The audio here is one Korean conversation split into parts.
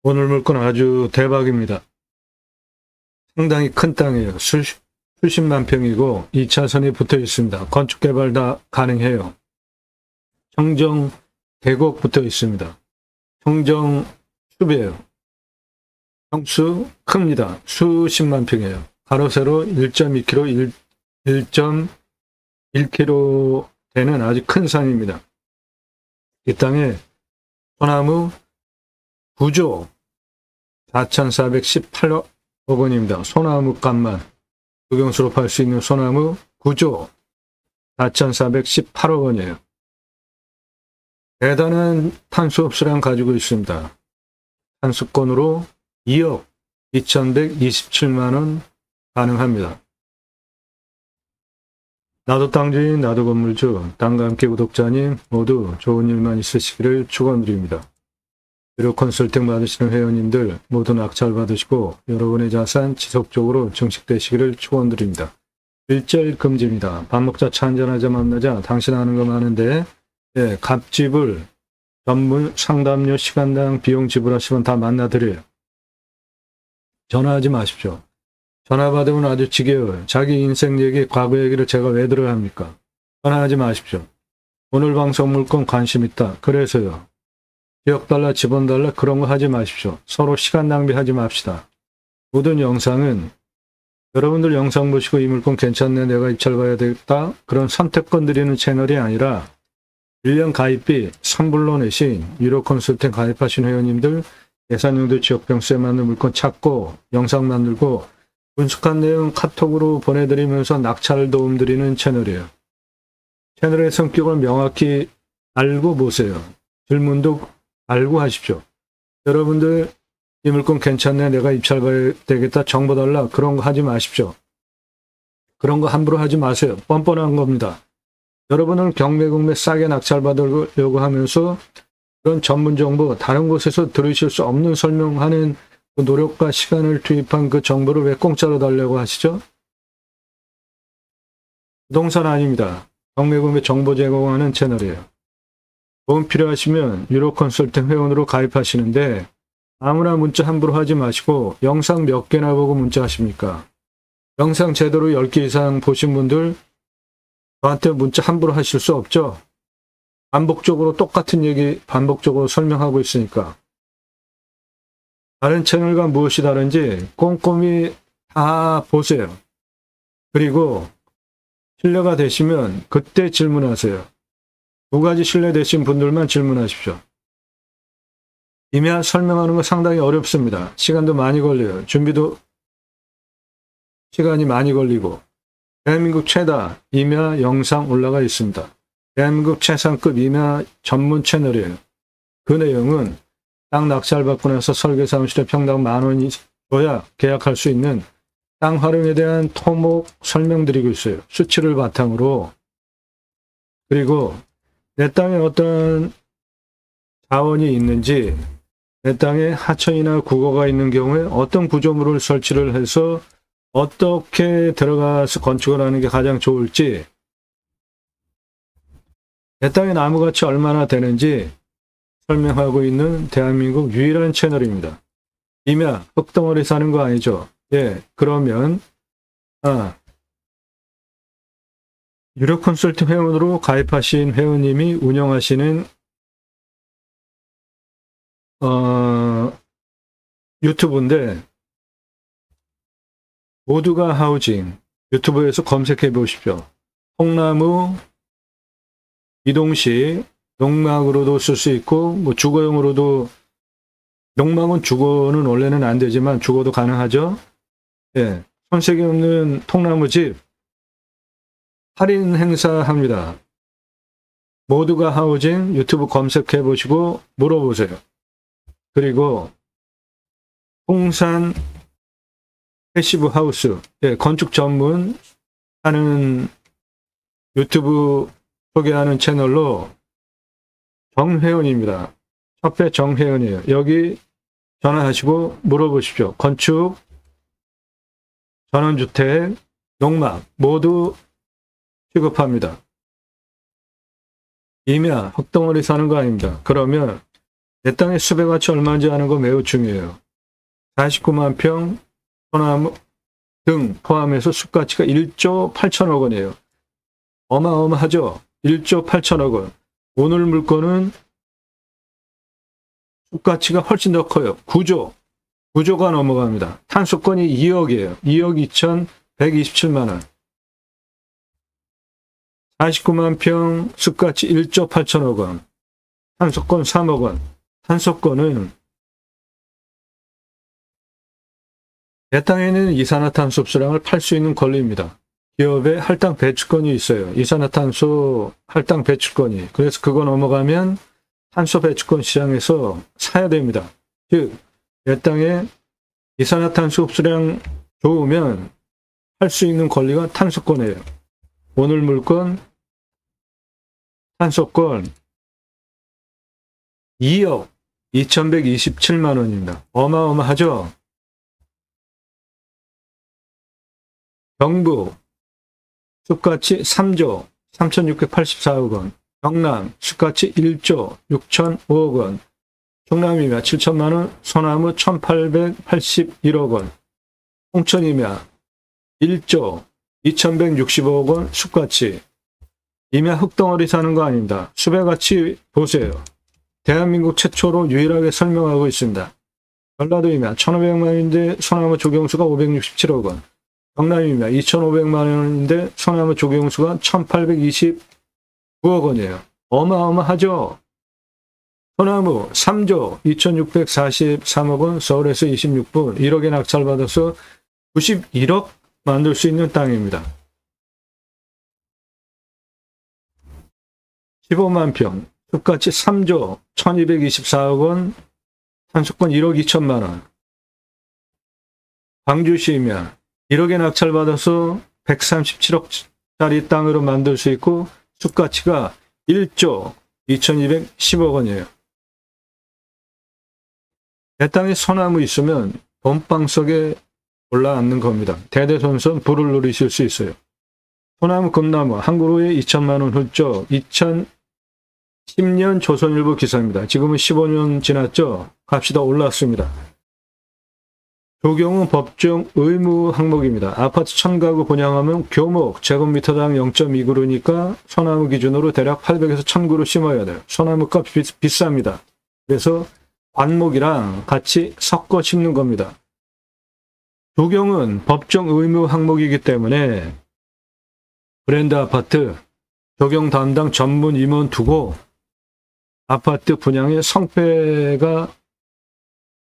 오늘 물건 아주 대박입니다. 상당히 큰 땅이에요. 수십만 평이고 2차선이 붙어 있습니다. 건축 개발 다 가능해요. 청정 계곡 붙어 있습니다. 청정 숲이에요. 평수 큽니다. 수십만 평이에요. 가로 세로 1.2km, 1.1km 되는 아주 큰 산입니다. 이 땅에 소나무 9조 4,418억 원입니다. 소나무 값만 국영수로 팔 수 있는 소나무 9조 4,418억 원이에요. 대단한 탄소 흡수량 가지고 있습니다. 탄수권으로 2억 2,127만 원 가능합니다. 나도 땅주인, 나도 건물주, 땅과 함께 구독자님 모두 좋은 일만 있으시기를 축원드립니다. 유료 컨설팅 받으시는 회원님들 모두 낙찰 받으시고 여러분의 자산 지속적으로 증식되시기를 축원드립니다. 일절 금지입니다. 밥 먹자 차 한잔하자 만나자 당신 아는 거 많은데 갑집을 전문 상담료 시간당 비용 지불하시면 다 만나드려요. 전화하지 마십시오. 전화 받으면 아주 지겨워요. 자기 인생 얘기, 과거 얘기를 제가 왜 들어야 합니까? 전화하지 마십시오. 오늘 방송 물건 관심 있다. 그래서요. 지역 달라, 집원 달라 그런 거 하지 마십시오. 서로 시간 낭비하지 맙시다. 모든 영상은 여러분들 영상 보시고 이 물건 괜찮네, 내가 입찰 봐야 되겠다. 그런 선택권 드리는 채널이 아니라 1년 가입비 선불로 내신 유료 컨설팅 가입하신 회원님들 예산용도 지역병수에 맞는 물건 찾고 영상 만들고 분석한 내용 카톡으로 보내드리면서 낙찰 도움 드리는 채널이에요. 채널의 성격을 명확히 알고 보세요. 질문도 알고 하십시오. 여러분들 이 물건 괜찮네, 내가 입찰 가야 되겠다, 정보 달라 그런 거 하지 마십시오. 그런 거 함부로 하지 마세요. 뻔뻔한 겁니다. 여러분은 경매국매 싸게 낙찰 받으려고 하면서 그런 전문 정보 다른 곳에서 들으실 수 없는 설명하는 그 노력과 시간을 투입한 그 정보를 왜 공짜로 달라고 하시죠? 부동산 아닙니다. 경매국매 정보 제공하는 채널이에요. 도움 필요하시면 유료 컨설팅 회원으로 가입하시는데 아무나 문자 함부로 하지 마시고 영상 몇 개나 보고 문자 하십니까? 영상 제대로 10개 이상 보신 분들 저한테 문자 함부로 하실 수 없죠? 반복적으로 똑같은 얘기 반복적으로 설명하고 있으니까. 다른 채널과 무엇이 다른지 꼼꼼히 다 보세요. 그리고 신뢰가 되시면 그때 질문하세요. 2가지 신뢰되신 분들만 질문하십시오. 임야 설명하는 거 상당히 어렵습니다. 시간도 많이 걸려요. 준비도 시간이 많이 걸리고. 대한민국 최다 임야 영상 올라가 있습니다. 대한민국 최상급 임야 전문 채널이에요. 그 내용은 땅 낙찰 받고 나서 설계사무실에 평당 10,000원이 줘야 계약할 수 있는 땅 활용에 대한 토목 설명드리고 있어요. 수치를 바탕으로. 그리고 내 땅에 어떤 자원이 있는지, 내 땅에 하천이나 국어가 있는 경우에 어떤 구조물을 설치를 해서 어떻게 들어가서 건축을 하는 게 가장 좋을지, 내 땅의 나무가치 얼마나 되는지 설명하고 있는 대한민국 유일한 채널입니다. 임야 흙덩어리 사는 거 아니죠? 예, 그러면 유료 컨설팅 회원으로 가입하신 회원님이 운영하시는 유튜브인데 모두가 하우징 유튜브에서 검색해 보십시오. 통나무 이동식 농막으로도 쓸 수 있고 뭐 주거용으로도, 농막은 주거는 원래는 안 되지만 주거도 가능하죠. 예, 손색이 없는 통나무집 할인 행사합니다. 모두가 하우징 유튜브 검색해 보시고 물어보세요. 그리고 홍산 패시브 하우스, 예, 건축 전문 하는 유튜브 소개하는 채널로 정회원입니다. 협회 정회원이에요. 여기 전화하시고 물어보십시오. 건축, 전원주택, 농막 모두 취급합니다. 임야 흙덩어리 사는 거 아닙니다. 그러면 내 땅의 수배가치 얼마인지 아는 거 매우 중요해요. 49만 평 소나무 등 포함해서 숲가치가 1조 8천억 원이에요. 어마어마하죠? 1조 8천억 원. 오늘 물건은 숲가치가 훨씬 더 커요. 9조가 넘어갑니다. 탄소권이 2억이에요. 2억 2,127만 원. 49만 평 숲가치 1조 8천억 원. 탄소권 3억 원. 탄소권은 내 땅에 있는 이산화탄소 흡수량을 팔 수 있는 권리입니다. 기업의 할당 배출권이 있어요. 이산화탄소 할당 배출권이. 그래서 그거 넘어가면 탄소 배출권 시장에서 사야 됩니다. 즉, 내 땅에 이산화탄소 흡수량 좋으면 할 수 있는 권리가 탄소권이에요. 오늘 물건 탄소권 2억 2,127만 원입니다. 어마어마하죠? 경북 숲가치 3조 3,684억 원, 경남 숲가치 1조 6,005억 원, 경남이면 7천만 원, 소나무 1,881억 원, 홍천이면 1조 2,165억 원 숲가치. 임야 흙덩어리 사는 거 아닙니다. 숲의 가치 보세요. 대한민국 최초로 유일하게 설명하고 있습니다. 전라도 임야 1,500만 원인데 소나무 조경수가 567억 원, 경남이면 2,500만 원인데 소나무 조경수가 1,829억 원이에요. 어마어마하죠? 소나무 3조 2,643억 원, 서울에서 26분 1억에 낙찰받아서 91억 만들 수 있는 땅입니다. 15만 평, 숲가치 3조 1,224억 원, 탄소권 1억 2천만 원. 광주시면 1억에 낙찰받아서 137억짜리 땅으로 만들 수 있고 숲가치가 1조 2,210억 원이에요. 내 땅에 소나무 있으면 본방석에 올라앉는 겁니다. 대대손손 불을 누리실 수 있어요. 소나무 금나무 한 그루에 2천만 원 훌쩍. 2010년 조선일보 기사입니다. 지금은 15년 지났죠? 값이 더 올랐습니다. 조경은 법정 의무 항목입니다. 아파트 1,000가구 분양하면 교목 제곱미터당 0.2그루니까 소나무 기준으로 대략 800에서 1,000그루 심어야 돼요. 소나무 값 비쌉니다. 그래서 관목이랑 같이 섞어 심는 겁니다. 조경은 법정 의무 항목이기 때문에 브랜드 아파트 조경 담당 전문 임원 두고 아파트 분양의 성패가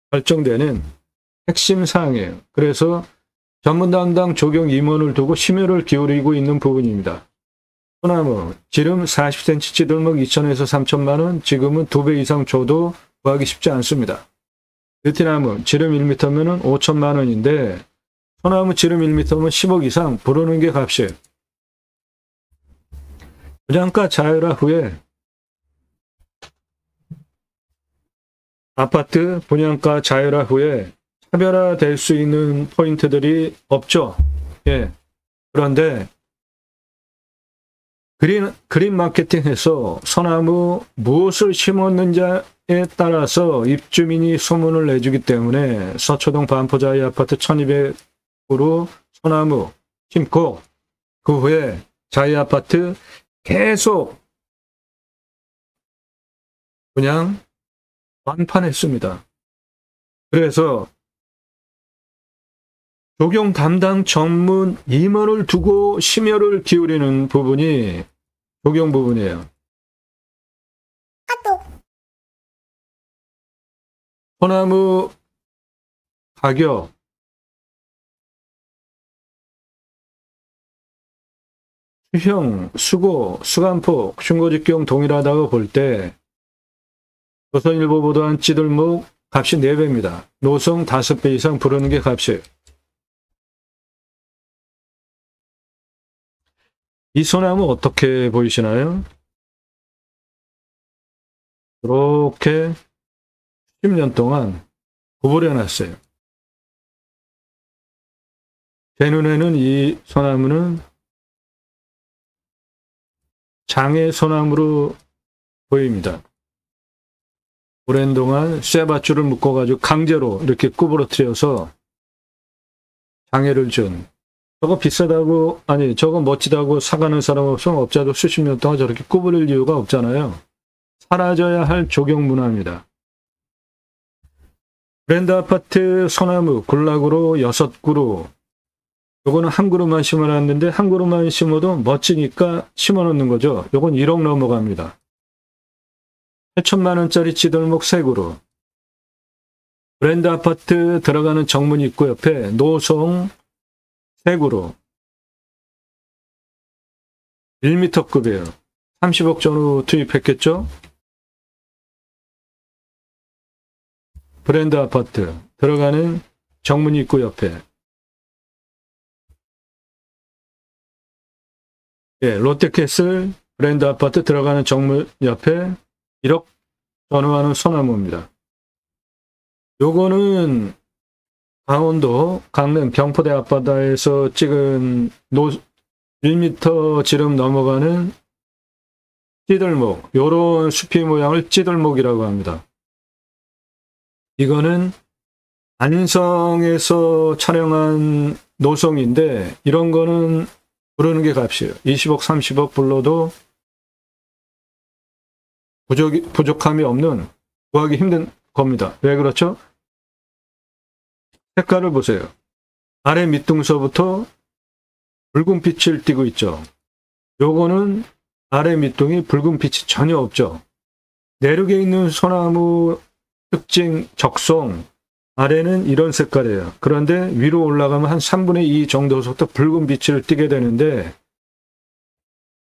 결정되는 핵심 사항이에요. 그래서 전문 담당 조경 임원을 두고 심혈을 기울이고 있는 부분입니다. 소나무 지름 40cm 찌들목 2,000에서 3천만 원, 지금은 2배 이상 줘도 구하기 쉽지 않습니다. 느티나무 지름 1m면 5천만 원인데 소나무 지름 1m면 10억 이상 부르는 게 값이에요. 분양가 자율화 후에 아파트 분양가 자율화 후에 차별화될 수 있는 포인트들이 없죠. 예. 그런데 그린 마케팅에서 소나무 무엇을 심었는지에 따라서 입주민이 소문을 내주기 때문에 서초동 반포자이 아파트 1,200으로 소나무 심고 그 후에 자이 아파트 계속 그냥 완판했습니다. 그래서 조경 담당 전문 임원을 두고 심혈을 기울이는 부분이 조경 부분이에요. 소나무 가격 수형, 수고, 수간폭, 중고직경 동일하다고 볼 때 조선일보 보도한 찌들목 값이 4배입니다. 노성 5배 이상 부르는 게 값이에요. 이 소나무 어떻게 보이시나요? 이렇게 10년 동안 구부려 놨어요. 제 눈에는 이 소나무는 장애 소나무로 보입니다. 오랜 동안 쇠밧줄을 묶어가지고 강제로 이렇게 구부러뜨려서 장애를 준, 저거 비싸다고, 아니 저거 멋지다고 사가는 사람 없으면 업자도 수십 년 동안 저렇게 구부릴 이유가 없잖아요. 사라져야 할 조경 문화입니다. 브랜드 아파트 소나무 군락으로 6그루, 요거는 한 그루만 심어놨는데 한 그루만 심어도 멋지니까 심어놓는 거죠. 요건 1억 넘어갑니다. 8천만 원짜리 찌들목 3그루. 브랜드 아파트 들어가는 정문 입구 옆에 노송 3그루. 1m급이에요. 30억 전후 투입했겠죠? 브랜드 아파트 들어가는 정문 입구 옆에. 예, 롯데캐슬 브랜드 아파트 들어가는 정문 옆에 1억 전후하는 소나무입니다. 요거는 강원도 강릉 경포대 앞바다에서 찍은 1m 지름 넘어가는 찌들목, 요런 숲이 모양을 찌들목이라고 합니다. 이거는 안성에서 촬영한 노송인데 이런 거는 부르는 게 값이에요. 20억, 30억 불러도 부족함이 없는, 구하기 힘든 겁니다. 왜 그렇죠? 색깔을 보세요. 아래 밑둥서부터 붉은 빛을 띠고 있죠. 요거는 아래 밑둥이 붉은 빛이 전혀 없죠. 내륙에 있는 소나무 특징 적송, 아래는 이런 색깔이에요. 그런데 위로 올라가면 한 3분의 2 정도부터 붉은 빛을 띠게 되는데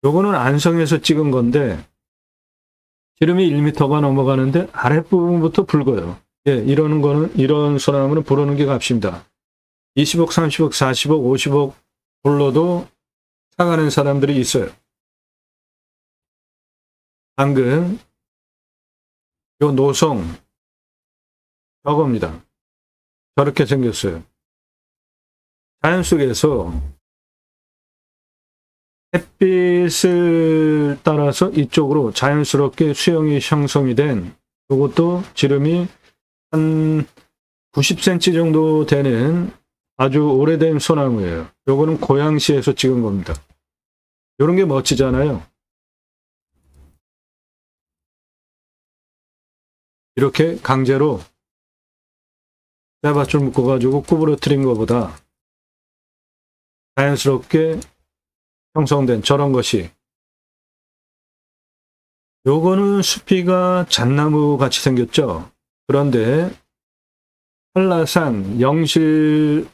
요거는 안성에서 찍은 건데 지름이 1m가 넘어가는데 아랫부분부터 붉어요. 예, 이런 소나무는 부르는 게 값입니다. 20억, 30억, 40억, 50억 불러도 사가는 사람들이 있어요. 방금 요 노송 저겁니다. 저렇게 생겼어요. 자연 속에서 햇빛을 따라서 이쪽으로 자연스럽게 수영이 형성이 된, 이것도 지름이 한 90cm 정도 되는 아주 오래된 소나무예요. 요거는 고양시에서 찍은 겁니다. 요런 게 멋지잖아요. 이렇게 강제로 쇠밧줄 묶어가지고 구부러뜨린 것보다 자연스럽게 형성된 저런 것이, 요거는 수피가 잣나무 같이 생겼죠. 그런데 한라산 영실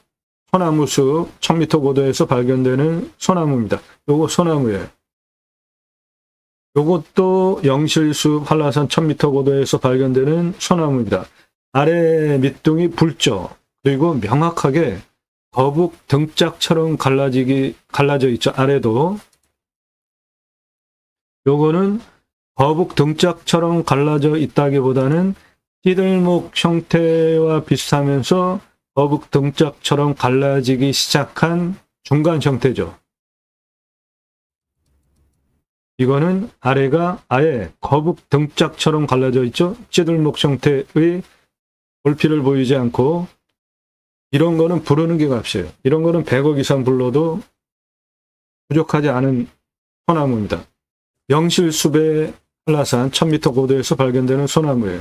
소나무숲 1000m 고도에서 발견되는 소나무입니다. 요거 소나무예요. 요것도 영실숲 한라산 1000m 고도에서 발견되는 소나무입니다. 아래 밑둥이 붉죠. 그리고 명확하게 거북 등짝처럼 갈라져 있죠. 아래도. 요거는 거북 등짝처럼 갈라져 있다기보다는 찌들목 형태와 비슷하면서 거북 등짝처럼 갈라지기 시작한 중간 형태죠. 이거는 아래가 아예 거북 등짝처럼 갈라져 있죠. 찌들목 형태의 볼피를 보이지 않고, 이런 거는 부르는 게 값이에요. 이런 거는 100억 이상 불러도 부족하지 않은 소나무입니다. 영실숲의 한라산 1000m 고도에서 발견되는 소나무예요.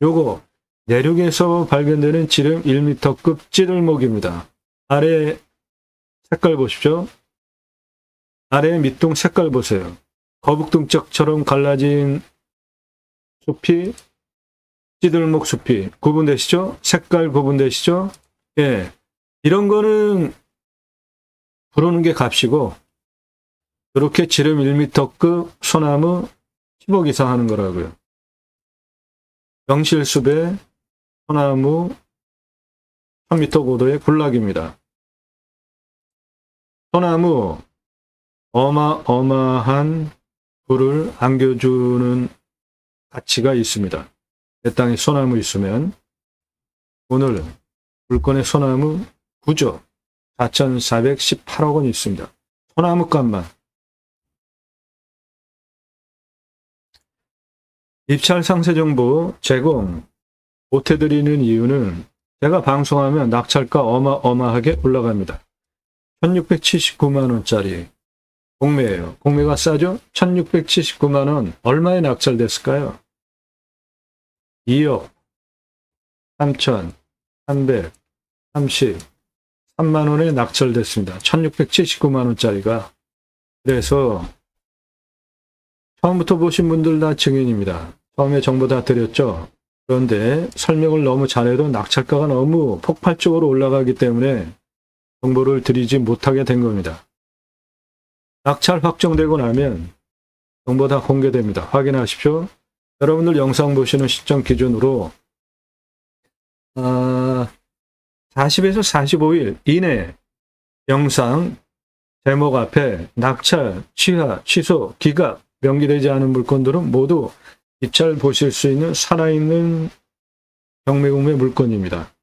요거 내륙에서 발견되는 지름 1m급 찌들목입니다. 아래 색깔 보십시오. 아래 밑둥 색깔 보세요. 거북등짝처럼 갈라진 숲이, 찌들목 숲이 구분되시죠? 색깔 구분되시죠? 예, 이런 거는 부르는 게 값이고, 이렇게 지름 1m급 소나무 10억 이상 하는 거라고요. 영실숲의 소나무 1000m 고도의 군락입니다. 소나무 어마어마한 불을 안겨주는 가치가 있습니다. 내 땅에 소나무 있으면. 오늘 물건의 소나무 구조 4,418억 원 있습니다. 소나무 값만. 입찰 상세 정보 제공 못해드리는 이유는 제가 방송하면 낙찰가 어마어마하게 올라갑니다. 1679만원짜리 공매예요. 공매가 싸죠? 1679만원 얼마에 낙찰됐을까요? 2억 3,333만원에 낙찰됐습니다. 1679만원짜리가. 그래서 처음부터 보신 분들 다 증인입니다. 처음에 정보 다 드렸죠. 그런데 설명을 너무 잘해도 낙찰가가 너무 폭발적으로 올라가기 때문에 정보를 드리지 못하게 된 겁니다. 낙찰 확정되고 나면 정보 다 공개됩니다. 확인하십시오. 여러분들 영상 보시는 시점 기준으로 40에서 45일 이내 영상 제목 앞에 낙찰, 취하, 취소, 기각, 명기되지 않은 물건들은 모두 입찰 보실 수 있는 살아있는 경매공매 물건입니다.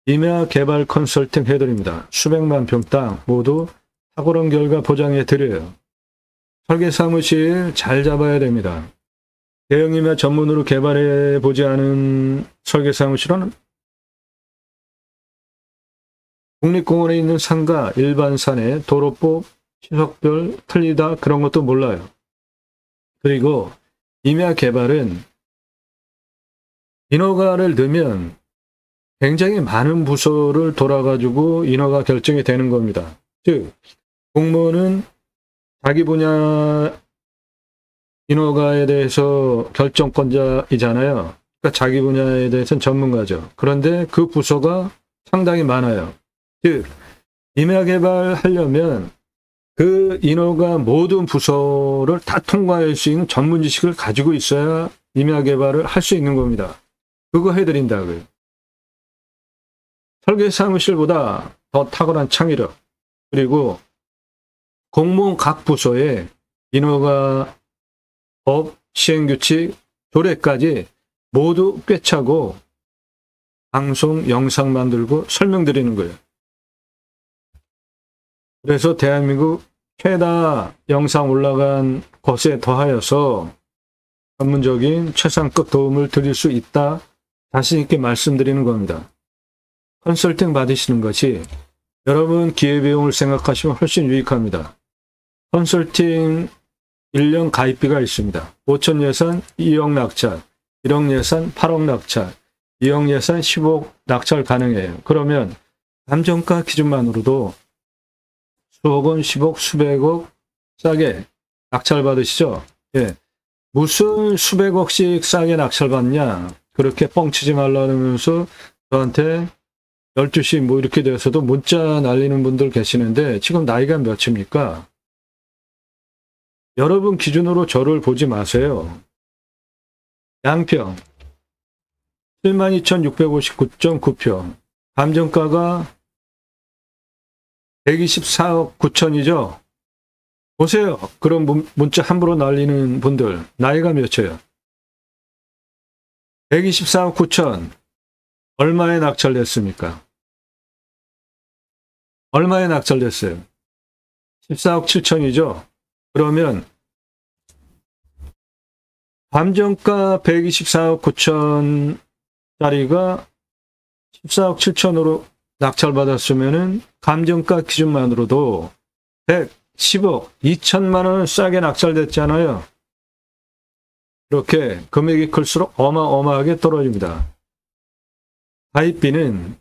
임야 개발 컨설팅 해드립니다. 수백만 평 땅 모두 탁월한 결과 보장해 드려요. 설계 사무실 잘 잡아야 됩니다. 대형 임야 전문으로 개발해 보지 않은 설계 사무실은 국립공원에 있는 산과 일반 산의 도로법, 시석별 틀리다 그런 것도 몰라요. 그리고 임야 개발은 인허가를 넣으면 굉장히 많은 부서를 돌아가지고 인허가 결정이 되는 겁니다. 즉 공무원은 자기 분야 인허가에 대해서 결정권자이잖아요. 그러니까 자기 분야에 대해서는 전문가죠. 그런데 그 부서가 상당히 많아요. 즉 임야 개발하려면 그 인허가 모든 부서를 다 통과할 수 있는 전문 지식을 가지고 있어야 임야 개발을 할 수 있는 겁니다. 그거 해드린다고요. 설계 사무실보다 더 탁월한 창의력, 그리고 공무원 각 부서의 인허가 법, 시행규칙, 조례까지 모두 꿰차고 방송, 영상 만들고 설명드리는 거예요. 그래서 대한민국 최다 영상 올라간 것에 더하여서 전문적인 최상급 도움을 드릴 수 있다. 자신 있게 말씀드리는 겁니다. 컨설팅 받으시는 것이 여러분 기회비용을 생각하시면 훨씬 유익합니다. 컨설팅 1년 가입비가 있습니다. 5천 예산 2억 낙찰, 1억 예산 8억 낙찰, 2억 예산 10억 낙찰 가능해요. 그러면 감정가 기준만으로도 수억 원, 10억, 수백억 싸게 낙찰 받으시죠? 예. 무슨 수백억씩 싸게 낙찰 받냐? 그렇게 뻥치지 말라면서 저한테 12시 뭐 이렇게 돼서도 문자 날리는 분들 계시는데 지금 나이가 몇입니까? 여러분 기준으로 저를 보지 마세요. 양평 72,659.9평 감정가가 124억 9천이죠. 보세요. 그런 문자 함부로 날리는 분들 나이가 몇이에요? 124억 9천 얼마에 낙찰됐습니까? 얼마에 낙찰됐어요? 14억 7천이죠. 그러면 감정가 124억 9천짜리가 14억 7천으로 낙찰받았으면은 감정가 기준만으로도 110억 2천만 원 싸게 낙찰됐잖아요. 이렇게 금액이 클수록 어마어마하게 떨어집니다. 가입비는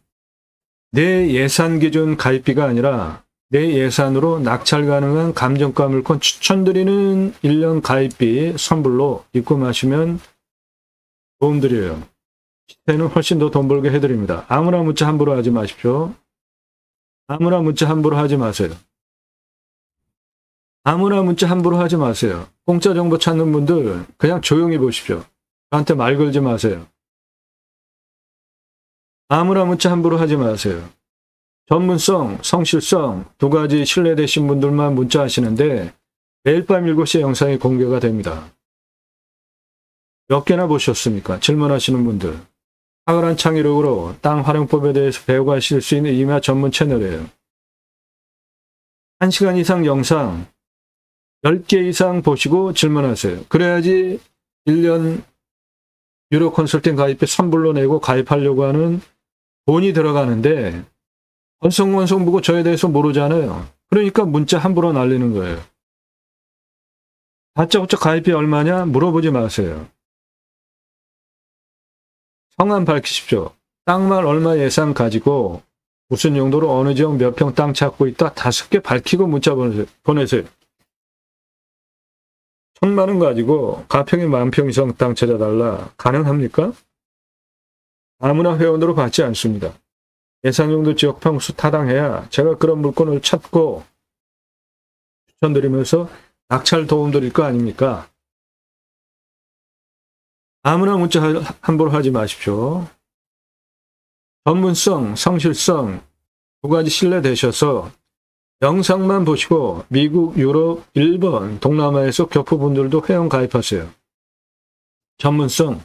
내 예산 기준 가입비가 아니라 내 예산으로 낙찰 가능한 감정가 물건 추천드리는 1년 가입비 선불로 입금하시면 도움드려요. 시세는 훨씬 더 돈 벌게 해드립니다. 아무나 문자 함부로 하지 마십시오. 아무나 문자 함부로 하지 마세요. 아무나 문자 함부로 하지 마세요. 공짜 정보 찾는 분들 그냥 조용히 보십시오. 저한테 말 걸지 마세요. 아무나 문자 함부로 하지 마세요. 전문성, 성실성 두 가지 신뢰되신 분들만 문자 하시는데 매일 밤 7시에 영상이 공개가 됩니다. 몇 개나 보셨습니까? 질문하시는 분들. 탁월한 창의력으로 땅 활용법에 대해서 배워가실 수 있는 임야 전문 채널이에요. 1시간 이상 영상 10개 이상 보시고 질문하세요. 그래야지 1년 유로 컨설팅 가입비 선불로 내고 가입하려고 하는 돈이 들어가는데 원성원성 보고 저에 대해서 모르잖아요. 그러니까 문자 함부로 날리는 거예요. 다짜고짜 가입비 얼마냐 물어보지 마세요. 성함 밝히십시오. 땅만 얼마 예산 가지고 무슨 용도로 어느 지역 몇 평 땅 찾고 있다 5개 밝히고 문자 보내세요. 1,000만 원 가지고 가평에 10,000평 이상 땅 찾아달라. 가능합니까? 아무나 회원으로 받지 않습니다. 예산용도 지역 평수 타당해야 제가 그런 물건을 찾고 추천드리면서 낙찰 도움 드릴 거 아닙니까? 아무나 문자 함부로 하지 마십시오. 전문성, 성실성 두 가지 신뢰되셔서 영상만 보시고 미국, 유럽, 일본, 동남아에서 교포분들도 회원 가입하세요. 전문성,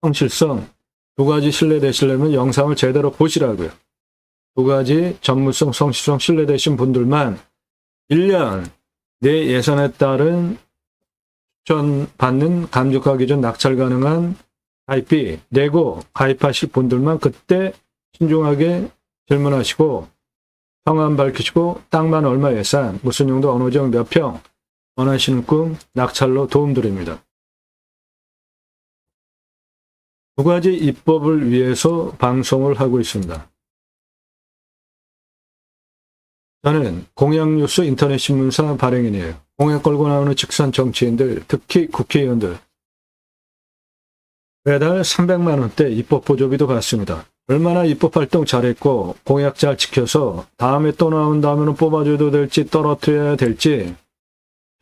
성실성 두 가지 신뢰되시려면 영상을 제대로 보시라고요. 두 가지 전문성, 성실성 신뢰되신 분들만 1년 내 예산에 따른 추천받는 감독화 기준 낙찰 가능한 가입비 내고 가입하실 분들만 그때 신중하게 질문하시고 성함 밝히시고 땅만 얼마 예산, 무슨 용도 어느 지역 몇 평 원하시는 꿈 낙찰로 도움드립니다. 두 가지 입법을 위해서 방송을 하고 있습니다. 저는 공약뉴스 인터넷 신문사 발행인이에요. 공약 걸고 나오는 직선 정치인들, 특히 국회의원들 매달 300만 원대 입법 보조비도 받습니다. 얼마나 입법활동 잘했고 공약 잘 지켜서 다음에 또 나온다면 뽑아줘도 될지 떨어뜨려야 될지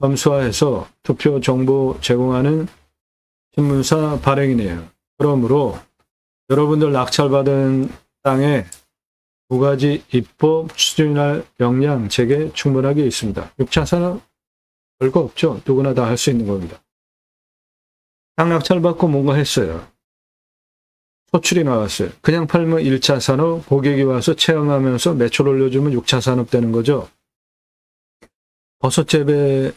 점수화해서 투표 정보 제공하는 신문사 발행인이에요. 그러므로 여러분들 낙찰받은 땅에 두 가지 입법 추진할 역량 제게 충분하게 있습니다. 6차 산업 별거 없죠. 누구나 다 할 수 있는 겁니다. 땅 낙찰받고 뭔가 했어요. 소출이 나왔어요. 그냥 팔면 1차 산업, 고객이 와서 체험하면서 매출 올려주면 6차 산업 되는 거죠. 버섯 재배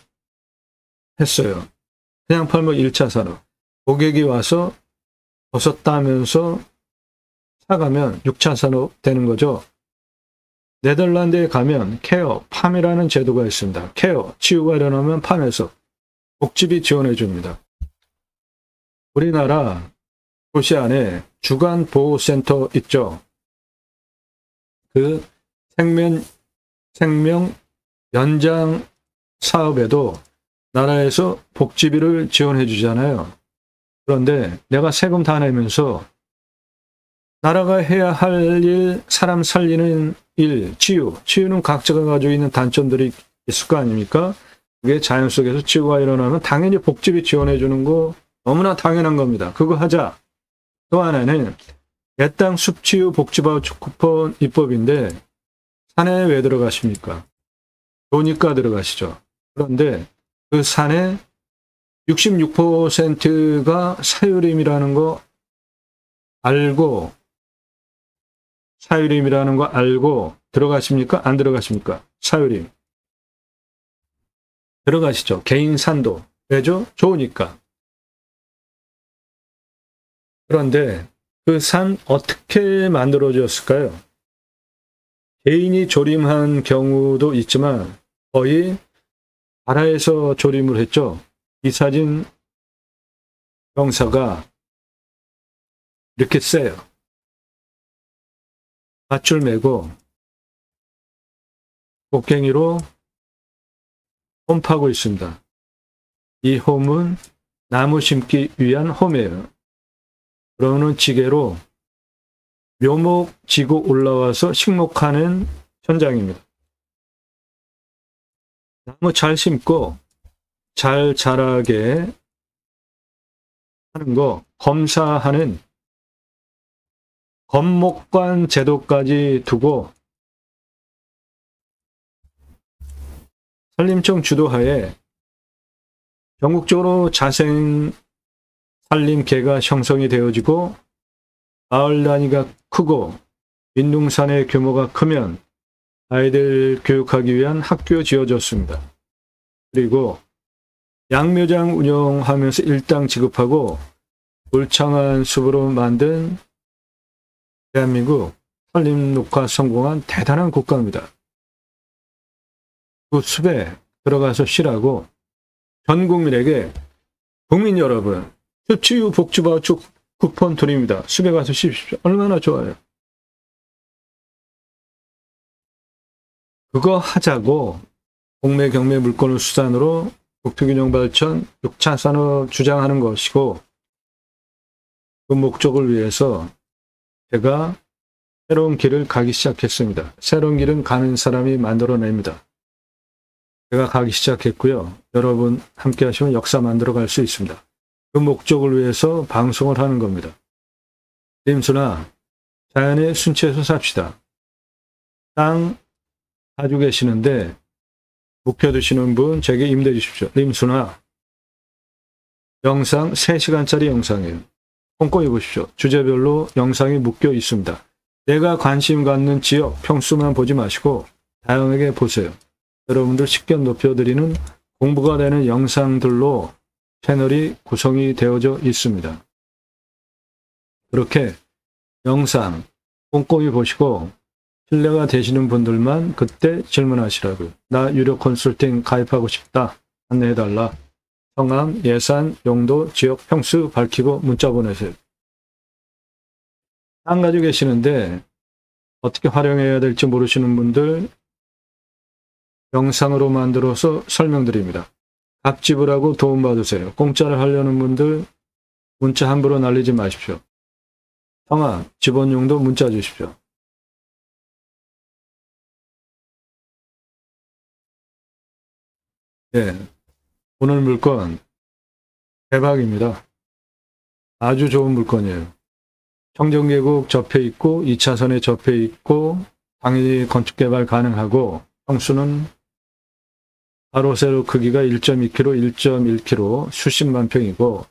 했어요. 그냥 팔면 1차 산업. 고객이 와서 버섯 따면서 사가면 6차 산업 되는 거죠. 네덜란드에 가면 케어, 팜이라는 제도가 있습니다. 케어, 치유가 일어나면 팜에서 복지비 지원해 줍니다. 우리나라 도시 안에 주간보호센터 있죠. 그 생명 연장 사업에도 나라에서 복지비를 지원해 주잖아요. 그런데 내가 세금 다 내면서 나라가 해야 할 일, 사람 살리는 일, 치유는 각자가 가지고 있는 단점들이 있을 거 아닙니까? 그게 자연 속에서 치유가 일어나면 당연히 복지비 지원해 주는 거 너무나 당연한 겁니다. 그거 하자. 또 하나는 내 땅 숲치유 복지바우처 쿠폰 입법인데 산에 왜 들어가십니까? 좋으니까 들어가시죠. 그런데 그 산에 66%가 사유림이라는 거 알고 들어가십니까? 안 들어가십니까? 사유림. 들어가시죠. 개인 산도. 왜죠? 좋으니까. 그런데 그 산 어떻게 만들어졌을까요? 개인이 조림한 경우도 있지만 거의 나라에서 조림을 했죠. 이 사진 경사가 이렇게 세요. 밧줄 메고 곡괭이로 홈 파고 있습니다. 이 홈은 나무 심기 위한 홈이에요. 그러는 지게로 묘목 지고 올라와서 식목하는 현장입니다. 나무 잘 심고 잘 자라게 하는 거 검사하는 검목관 제도까지 두고 산림청 주도하에 전국적으로 자생 산림계가 형성이 되어지고 마을 단위가 크고 민둥산의 규모가 크면 아이들 교육하기 위한 학교 지어졌습니다. 그리고 양묘장 운영하면서 일당 지급하고 울창한 숲으로 만든 대한민국 산림 녹화 성공한 대단한 국가입니다. 그 숲에 들어가서 쉬라고 전 국민에게 국민 여러분 숲치유 복지바우처 쿠폰 드립니다. 숲에 가서 쉬십시오. 얼마나 좋아요. 그거 하자고 공매 경매 물건을 수단으로 국토균형 발전 6차 산업 주장하는 것이고 그 목적을 위해서 제가 새로운 길을 가기 시작했습니다. 새로운 길은 가는 사람이 만들어냅니다. 제가 가기 시작했고요. 여러분 함께 하시면 역사 만들어 갈 수 있습니다. 그 목적을 위해서 방송을 하는 겁니다. 림수나 자연의 순치에서 삽시다. 땅 가지고 계시는데 묵혀두시는 분 제게 임대 주십시오. 림수나 영상 3시간짜리 영상이에요. 꼼꼼히 보십시오. 주제별로 영상이 묶여 있습니다. 내가 관심 갖는 지역 평수만 보지 마시고 다양하게 보세요. 여러분들 식견 높여드리는 공부가 되는 영상들로 채널이 구성이 되어져 있습니다. 그렇게 영상 꼼꼼히 보시고 신뢰가 되시는 분들만 그때 질문하시라고요. 나 유료 컨설팅 가입하고 싶다. 안내해달라. 성함, 예산, 용도, 지역 평수 밝히고 문자 보내세요. 땅 가지고 계시는데 어떻게 활용해야 될지 모르시는 분들 영상으로 만들어서 설명드립니다. 값 지불하고 도움받으세요. 공짜를 하려는 분들 문자 함부로 날리지 마십시오. 성함, 지번용도 문자 주십시오. 예, 오늘 물건 대박입니다. 아주 좋은 물건이에요. 청정계곡 접해 있고 2차선에 접해 있고 당연히 건축개발 가능하고 평수는 가로 세로 크기가 1.2km, 1.1km 수십만 평이고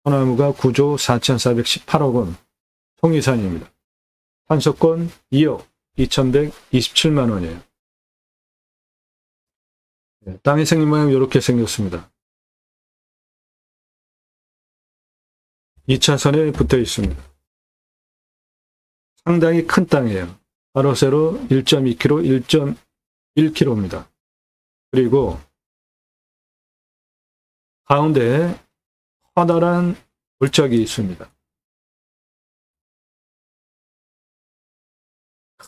소나무가 9조 4,418억 원 통이산입니다. 판소권 2억 2,127만 원이에요. 땅이 생긴 모양 이렇게 생겼습니다. 2차선에 붙어 있습니다. 상당히 큰 땅이에요. 가로 세로 1.2km, 1.1km입니다. 그리고 가운데에 커다란 골짜기 있습니다.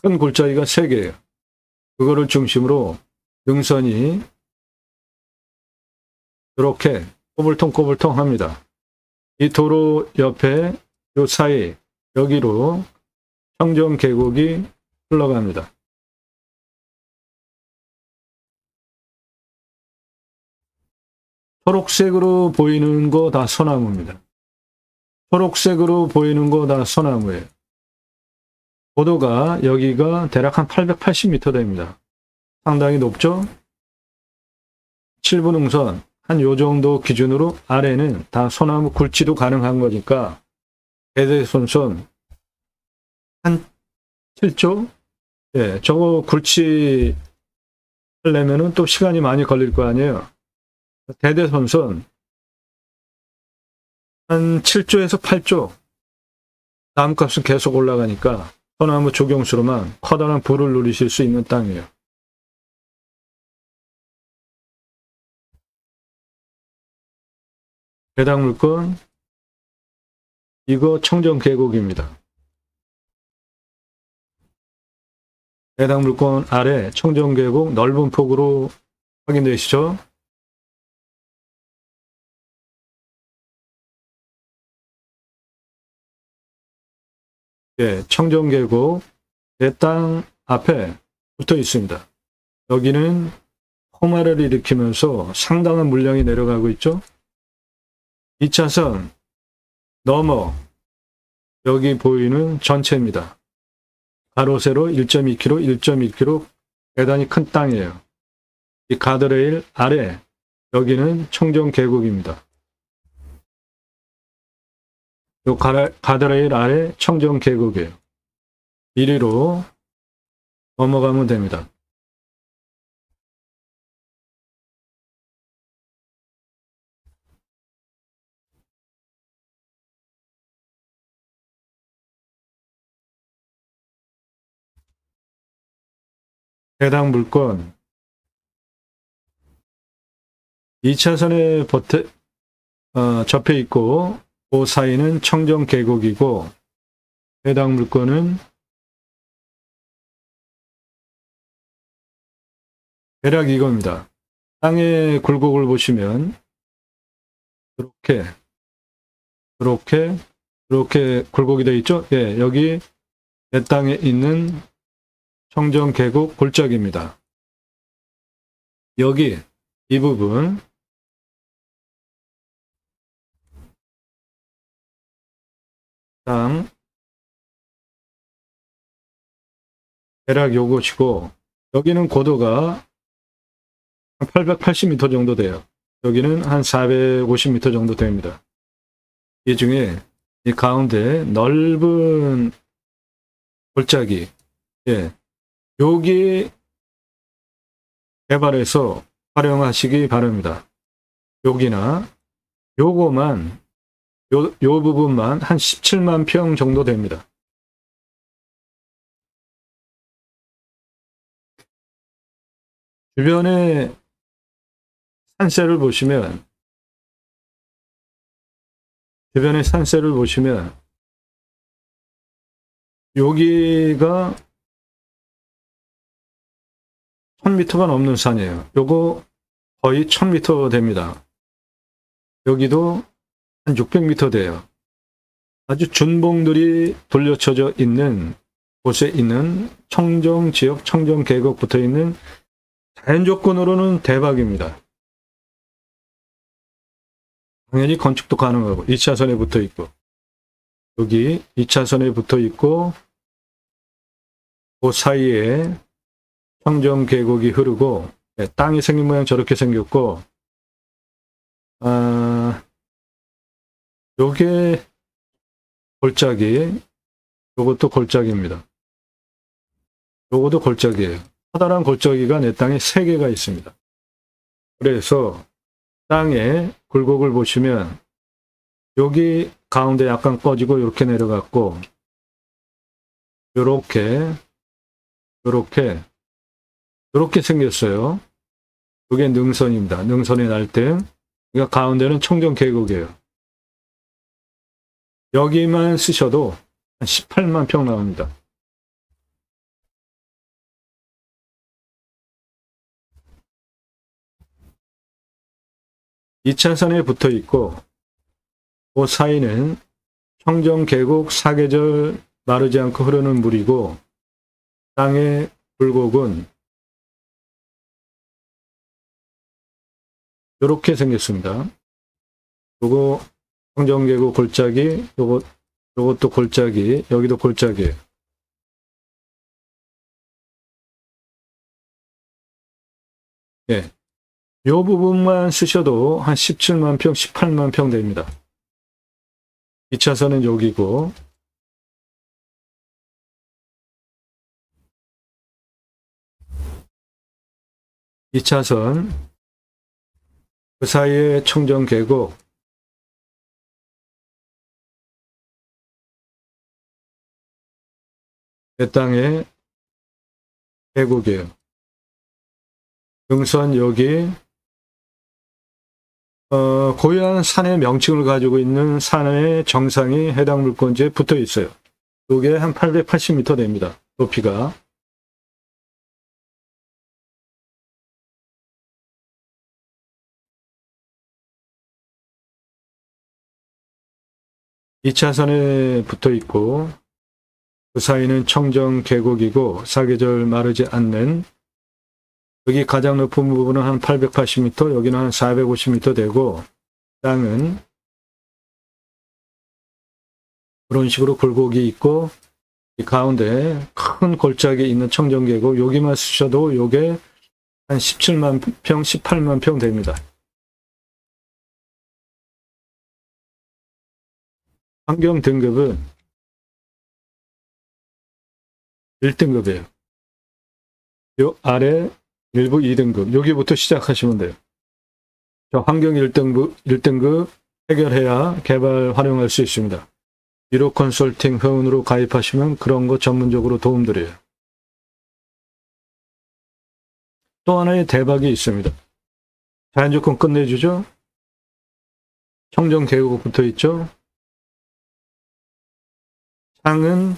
큰 골짜기가 3개예요. 그거를 중심으로 능선이 이렇게 꼬불통꼬불통 합니다. 이 도로 옆에 요 사이 여기로 청정계곡이 흘러갑니다. 초록색으로 보이는 거 다 소나무입니다. 초록색으로 보이는 거 다 소나무예요. 고도가 여기가 대략 한 880m 됩니다. 상당히 높죠? 7분 능선 한 요 정도 기준으로 아래는 다 소나무 굴치도 가능한 거니까 대대손손 한 7조? 예, 저거 굴치 하려면은 또 시간이 많이 걸릴 거 아니에요. 대대손손 한 7조에서 8조 나무값은 계속 올라가니까 소나무 조경수로만 커다란 부를 누리실 수 있는 땅이에요. 해당 물건 이거 청정계곡입니다. 해당 물건 아래 청정계곡 넓은 폭으로 확인되시죠? 예, 청정계곡 내 땅 앞에 붙어 있습니다. 여기는 홍화를 일으키면서 상당한 물량이 내려가고 있죠. 2차선 넘어 여기 보이는 전체입니다. 가로 세로 1.2km, 1.1km 대단히 큰 땅이에요. 이 가드레일 아래 여기는 청정계곡입니다. 이 가드레일 아래 청정계곡이에요. 이리로 넘어가면 됩니다. 해당 물건 2차선에 접해 있고 그 사이는 청정 계곡이고 해당 물건은 대략 이겁니다. 땅의 굴곡을 보시면 이렇게 굴곡이 되어 있죠? 예, 여기 내 땅에 있는 청정 계곡 골짜기입니다. 여기 이 부분 땅 대략 요것이고 여기는 고도가 한 880m 정도 돼요. 여기는 한 450m 정도 됩니다. 이 중에 이 가운데 넓은 골짜기, 예, 여기 개발해서 활용하시기 바랍니다. 여기나 요거만 요 부분만 한 17만 평 정도 됩니다. 주변에 산세를 보시면 여기가 1000m가 넘는 산이에요. 요거 거의 1000m 됩니다. 여기도 한 600m 돼요. 아주 준봉들이 돌려쳐져 있는 곳에 있는 청정 지역, 청정 계곡 붙어 있는 자연 조건으로는 대박입니다. 당연히 건축도 가능하고 2차선에 붙어 있고 여기 2차선에 붙어 있고 그 사이에 청정 계곡이 흐르고 땅이 생긴 모양 저렇게 생겼고 요게 골짜기, 요것도 골짜기입니다. 요것도 골짜기예요. 커다란 골짜기가 내 땅에 3개가 있습니다. 그래서 땅에 굴곡을 보시면 여기 가운데 약간 꺼지고 이렇게 내려갔고 요렇게 생겼어요. 이게 능선입니다. 능선의 날등. 그러니까 가운데는 청정 계곡이에요. 여기만 쓰셔도 한 18만 평 나옵니다. 이 차선에 붙어 있고 그 사이는 청정 계곡 사계절 마르지 않고 흐르는 물이고 땅의 굴곡은 이렇게 생겼습니다. 요거 청정 계곡 골짜기, 요것도 골짜기, 여기도 골짜기예요. 예. 요 부분만 쓰셔도 한 17만 평, 18만 평 됩니다. 2차선은 여기고, 이 차선 그 사이에 청정 계곡, 내 땅의 계곡이에요. 능선 여기 고유한 산의 명칭을 가지고 있는 산의 정상이 해당 물건지에 붙어 있어요. 이게 한 880m 됩니다. 높이가. 이 차선에 붙어 있고 그 사이는 청정 계곡이고 사계절 마르지 않는 여기 가장 높은 부분은 한 880m, 여기는 한 450m 되고 땅은 그런 식으로 굴곡이 있고 이 가운데 큰 골짜기 있는 청정 계곡 여기만 쓰셔도 요게 한 17만 평, 18만 평 됩니다. 환경 등급은 1등급이에요. 요 아래 1부 2등급 여기부터 시작하시면 돼요. 저 환경 1등급 해결해야 개발 활용할 수 있습니다. 1호 컨설팅 회원으로 가입하시면 그런 거 전문적으로 도움드려요. 또 하나의 대박이 있습니다. 자연조건 끝내주죠. 청정 계곡 붙어 있죠. 창은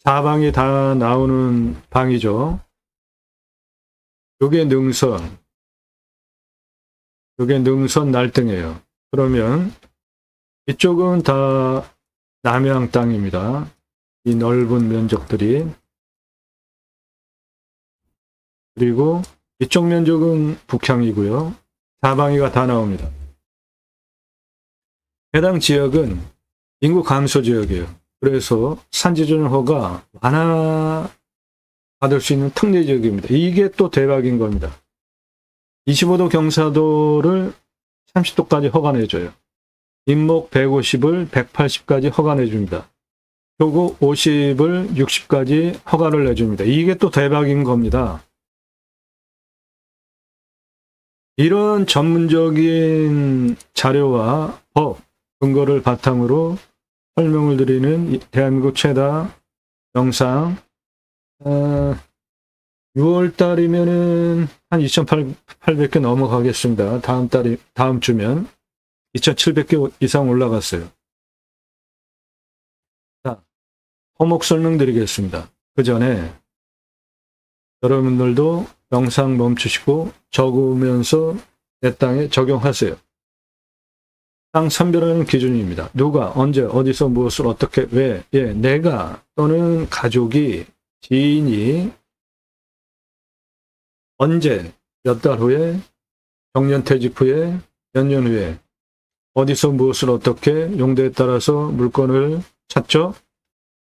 4방이 다 나오는 방이죠. 요게 능선 날등이에요. 그러면 이쪽은 다 남양 땅입니다. 이 넓은 면적들이. 그리고 이쪽 면적은 북향이고요. 4방이가 다 나옵니다. 해당 지역은 인구 감소 지역이에요. 그래서 산지조정허가 완화받을 수 있는 특례 지역입니다. 이게 또 대박인 겁니다. 25도 경사도를 30도까지 허가내줘요. 인목 150을 180까지 허가내줍니다. 표고 50을 60까지 허가를 내줍니다. 이게 또 대박인 겁니다. 이런 전문적인 자료와 법, 근거를 바탕으로 설명을 드리는 대한민국 최다 영상, 6월달이면은 한 2,800개 넘어가겠습니다. 다음 주면 2,700개 이상 올라갔어요. 자, 토목 설명드리겠습니다. 그 전에 여러분들도 영상 멈추시고 적으면서 내 땅에 적용하세요. 땅 선별하는 기준입니다. 누가, 언제, 어디서, 무엇을, 어떻게, 왜, 내가 또는 가족이, 지인이 언제, 몇 달 후에, 정년퇴직 후에, 몇 년 후에, 어디서 무엇을 어떻게, 용도에 따라서 물건을 찾죠?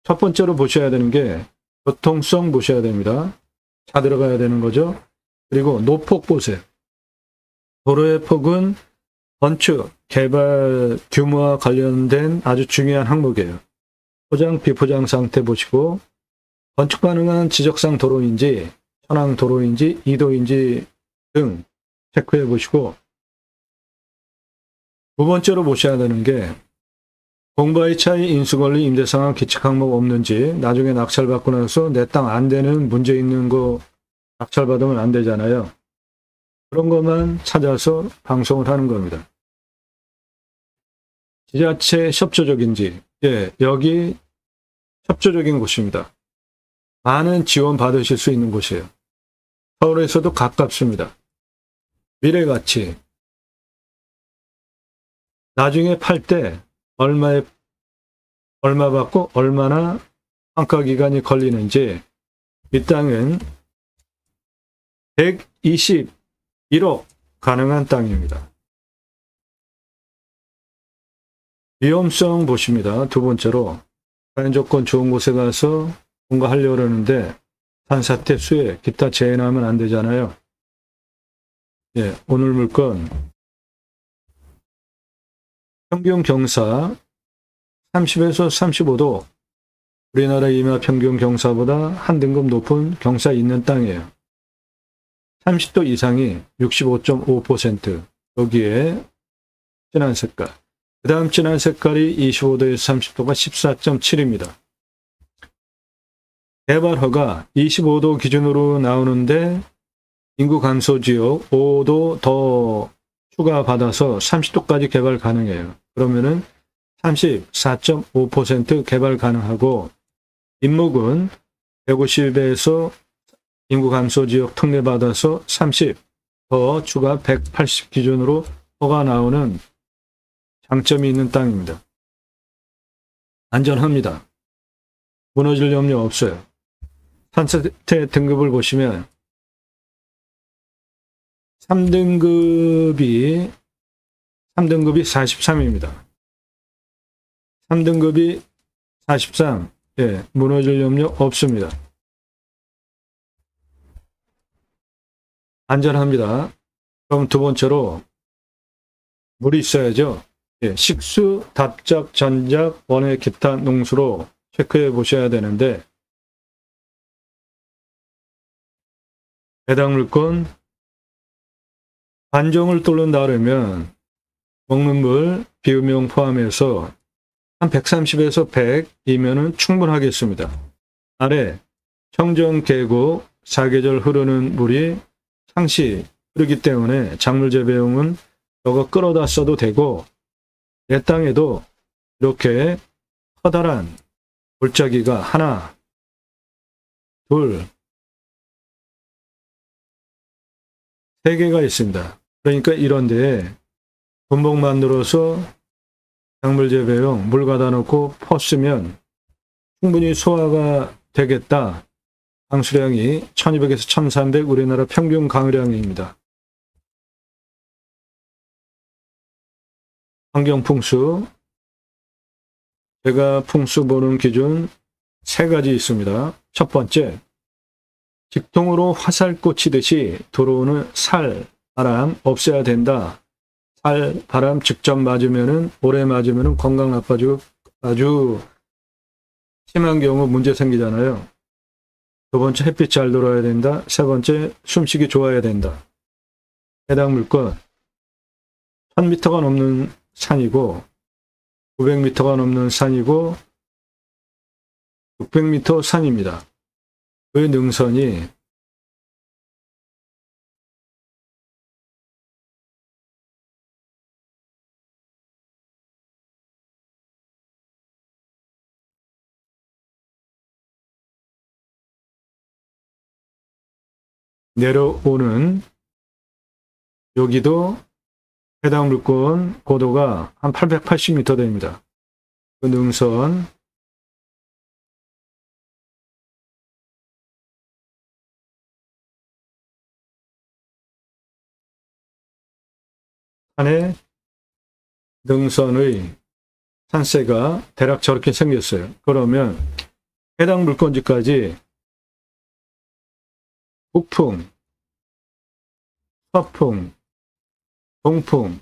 첫 번째로 보셔야 되는 게 교통성 보셔야 됩니다. 차 들어가야 되는 거죠. 그리고 노폭 보세요. 도로의 폭은 건축, 개발 규모와 관련된 아주 중요한 항목이에요. 포장, 비포장 상태 보시고 건축 가능한 지적상 도로인지 천왕 도로인지 이도인지 등 체크해 보시고 두 번째로 보셔야 되는 게 공바의 차이, 인수권리, 임대상황, 기칙 항목 없는지 나중에 낙찰받고 나서 내 땅 안 되는 문제 있는 거 낙찰받으면 안 되잖아요. 그런 것만 찾아서 방송을 하는 겁니다. 지자체 협조적인지, 여기 협조적인 곳입니다. 많은 지원 받으실 수 있는 곳이에요. 서울에서도 가깝습니다. 미래가치. 나중에 팔 때 얼마 받고 얼마나 환가 기간이 걸리는지 이 땅은 121억 가능한 땅입니다. 위험성 보십니다. 두 번째로 자연조건 좋은 곳에 가서 뭔가 하려고 하는데 산사태, 수해, 기타 재해나면 안 되잖아요. 오늘 물건 평균 경사 30에서 35도, 우리나라 이마 평균 경사보다 한 등급 높은 경사 있는 땅이에요. 30도 이상이 65.5%, 여기에 진한 색깔. 그 다음 진한 색깔이 25도에서 30도가 14.7입니다. 개발허가 25도 기준으로 나오는데 인구 감소 지역 5도 더 추가받아서 30도까지 개발 가능해요. 그러면은 34.5% 개발 가능하고 인목은 150에서 인구 감소 지역 특례받아서 30 더 추가 180 기준으로 허가 나오는 장점이 있는 땅입니다. 안전합니다. 무너질 염려 없어요. 산사태 등급을 보시면 3등급이 43입니다. 3등급이 43, 무너질 염려 없습니다. 안전합니다. 그럼 두 번째로 물이 있어야죠. 식수, 답작, 전작, 원해, 기타, 농수로 체크해 보셔야 되는데 해당 물건 관정을 뚫는다 그러면 먹는 물, 비음용 포함해서 한 130에서 100이면은 충분하겠습니다. 아래 청정 계곡 사계절 흐르는 물이 상시 그렇기 때문에 작물 재배용은 저거 끌어다 써도 되고, 내 땅에도 이렇게 커다란 골짜기가 하나, 둘, 세 개가 있습니다. 그러니까 이런 데에 분봉 만들어서 작물 재배용 물 가다 놓고 퍼쓰면 충분히 소화가 되겠다. 강수량이 1200에서 1300 우리나라 평균 강우량입니다. 환경풍수, 제가 풍수 보는 기준 세 가지 있습니다. 첫 번째, 직통으로 화살 꽂히듯이 들어오는 살, 바람 없애야 된다. 살, 바람 직접 맞으면은, 오래 맞으면은 건강 나빠지고 아주 심한 경우 문제 생기잖아요. 두 번째, 햇빛 잘 들어야 된다. 세 번째, 숨쉬기 좋아야 된다. 해당 물건 1000m가 넘는 산이고 900m가 넘는 산이고 600m 산입니다. 그 능선이 내려오는, 여기도 해당 물건 고도가 한 880m 됩니다. 그 능선 안에 능선의 산세가 대략 저렇게 생겼어요. 그러면 해당 물건지까지 북풍, 서풍, 동풍,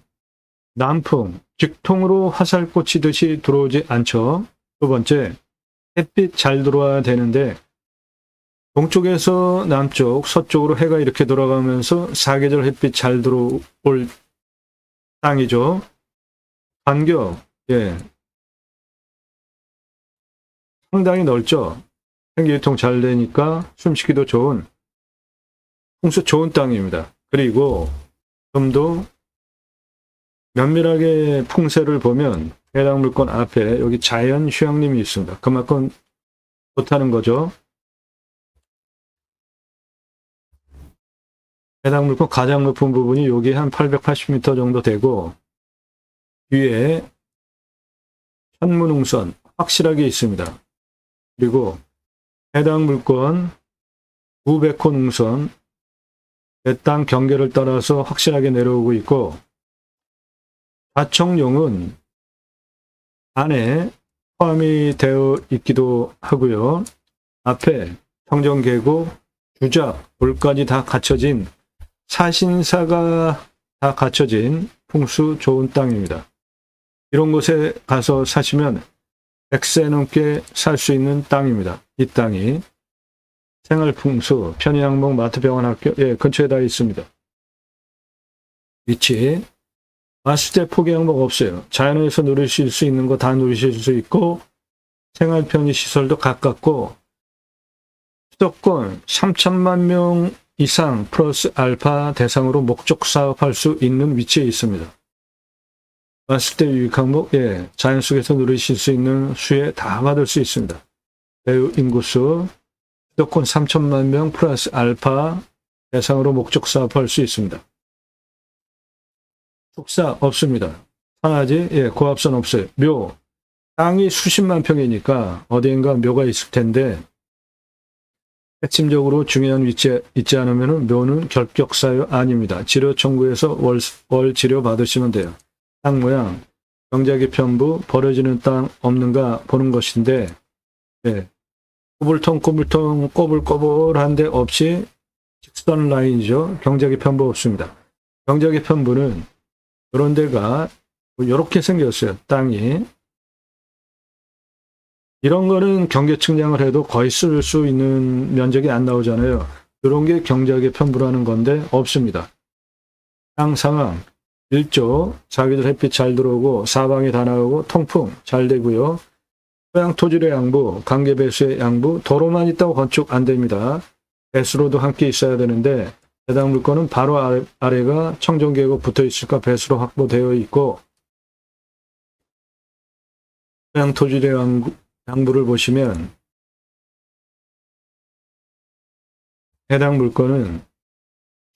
남풍, 직통으로 화살 꽂히듯이 들어오지 않죠. 두 번째, 햇빛 잘 들어와야 되는데 동쪽에서 남쪽, 서쪽으로 해가 이렇게 돌아가면서 사계절 햇빛 잘 들어올 땅이죠. 간격, 상당히 넓죠. 생기유통 잘 되니까 숨쉬기도 좋은, 풍수 좋은 땅입니다. 그리고 좀 더 면밀하게 풍세를 보면 해당 물건 앞에 여기 자연 휴양림이 있습니다. 그만큼 좋다는 거죠. 해당 물건 가장 높은 부분이 여기 한 880m 정도 되고, 위에 현무능선 확실하게 있습니다. 그리고 해당 물건 900호 능선 내 땅 경계를 따라서 확실하게 내려오고 있고, 좌청룡은 안에 포함이 되어 있기도 하고요. 앞에 청정계곡, 주작, 돌까지 다 갖춰진, 사신사가 다 갖춰진 풍수 좋은 땅입니다. 이런 곳에 가서 사시면 100세 넘게 살 수 있는 땅입니다. 이 땅이 생활풍수, 편의항목, 마트병원, 학교 근처에 다 있습니다. 위치, 왔을 때 포기 항목 없어요. 자연에서 누리실 수 있는 거 다 누리실 수 있고, 생활 편의시설도 가깝고, 수도권 3천만 명 이상 플러스 알파 대상으로 목적 사업할 수 있는 위치에 있습니다. 왔을 때 유익 항목, 자연 속에서 누리실 수 있는 수에 다 받을 수 있습니다. 배우 인구수, 수도권 3천만 명 플러스 알파 대상으로 목적 사업할 수 있습니다. 축사 없습니다. 산하지, 고압선 없어요. 묘, 땅이 수십만 평이니까 어디인가 묘가 있을 텐데, 핵심적으로 중요한 위치에 있지 않으면 묘는 결격사유 아닙니다. 치료 청구해서 월 치료 받으시면 돼요. 땅 모양, 경작이 편부, 버려지는 땅 없는가 보는 것인데, 꼬불통 꼬불꼬불한 데 없이 직선 라인이죠. 경작이 편부 없습니다. 경작이 편부는 이런 데가 이렇게 생겼어요. 땅이. 이런 거는 경계 측량을 해도 거의 쓸 수 있는 면적이 안 나오잖아요. 이런 게 경작의 편부라는 건데 없습니다. 땅 상황, 일조, 사계절 햇빛 잘 들어오고 사방이 다 나오고 통풍 잘 되고요. 토양 토질의 양부, 관계 배수의 양부, 도로만 있다고 건축 안 됩니다. 배수로도 함께 있어야 되는데 해당 물건은 바로 아래가 청정계획 붙어 있을까 배수로 확보되어 있고, 토양 토질의 양부를 보시면 해당 물건은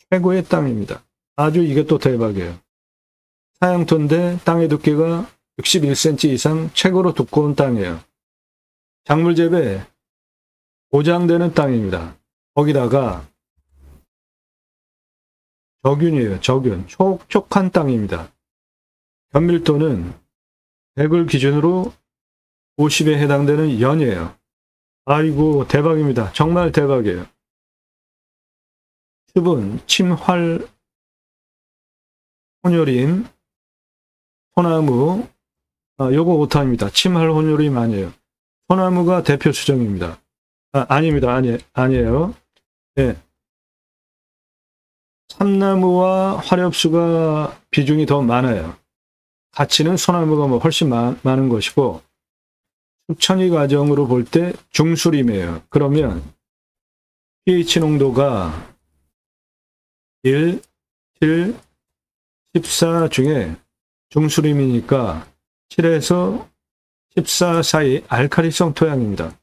최고의 땅입니다. 아주 이게 또 대박이에요. 사양토인데 땅의 두께가 61cm 이상 최고로 두꺼운 땅이에요. 작물재배 보장되는 땅입니다. 거기다가 저균이에요. 저균. 촉촉한 땅입니다. 현밀도는 100을 기준으로 50에 해당되는 연이에요. 아이고 대박입니다. 정말 대박이에요. 수분, 침활, 혼혈임, 소나무, 요거 오타입니다. 침활 혼혈임 아니에요. 소나무가 대표 수정입니다. 아닙니다. 아니에요. 예. 참나무와 화렵수가 비중이 더 많아요. 가치는 소나무가 훨씬 많은 것이고, 습천이 과정으로 볼 때 중수림이에요. 그러면 pH 농도가 1, 7, 14 중에 중수림이니까 7에서 14 사이 알칼리성 토양입니다.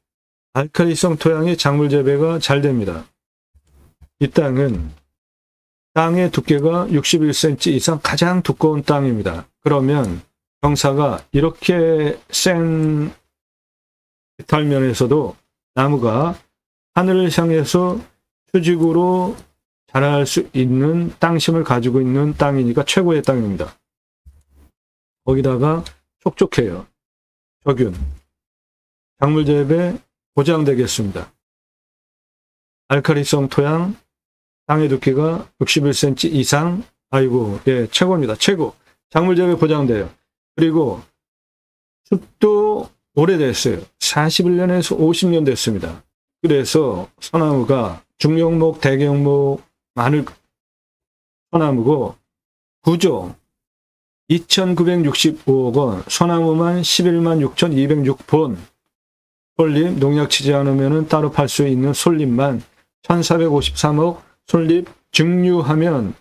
알칼리성 토양의 작물 재배가 잘 됩니다. 이 땅은 땅의 두께가 61cm 이상 가장 두꺼운 땅입니다. 그러면 경사가 이렇게 센 깃털면에서도 나무가 하늘을 향해서 수직으로 자랄 수 있는 땅심을 가지고 있는 땅이니까 최고의 땅입니다. 거기다가 촉촉해요. 저균. 작물 재배 보장되겠습니다. 알칼리성 토양, 땅의 두께가 61cm 이상, 아이고, 예, 최고입니다. 최고. 작물 재배 보장돼요. 그리고 숲도 오래됐어요. 41년에서 50년 됐습니다. 그래서 소나무가 중형목, 대형목, 마늘 소나무고 구조 2,965억 원, 소나무만 11만 6,206본, 솔잎, 농약 치지 않으면 따로 팔 수 있는 솔잎만 1,453억, 솔잎 증류하면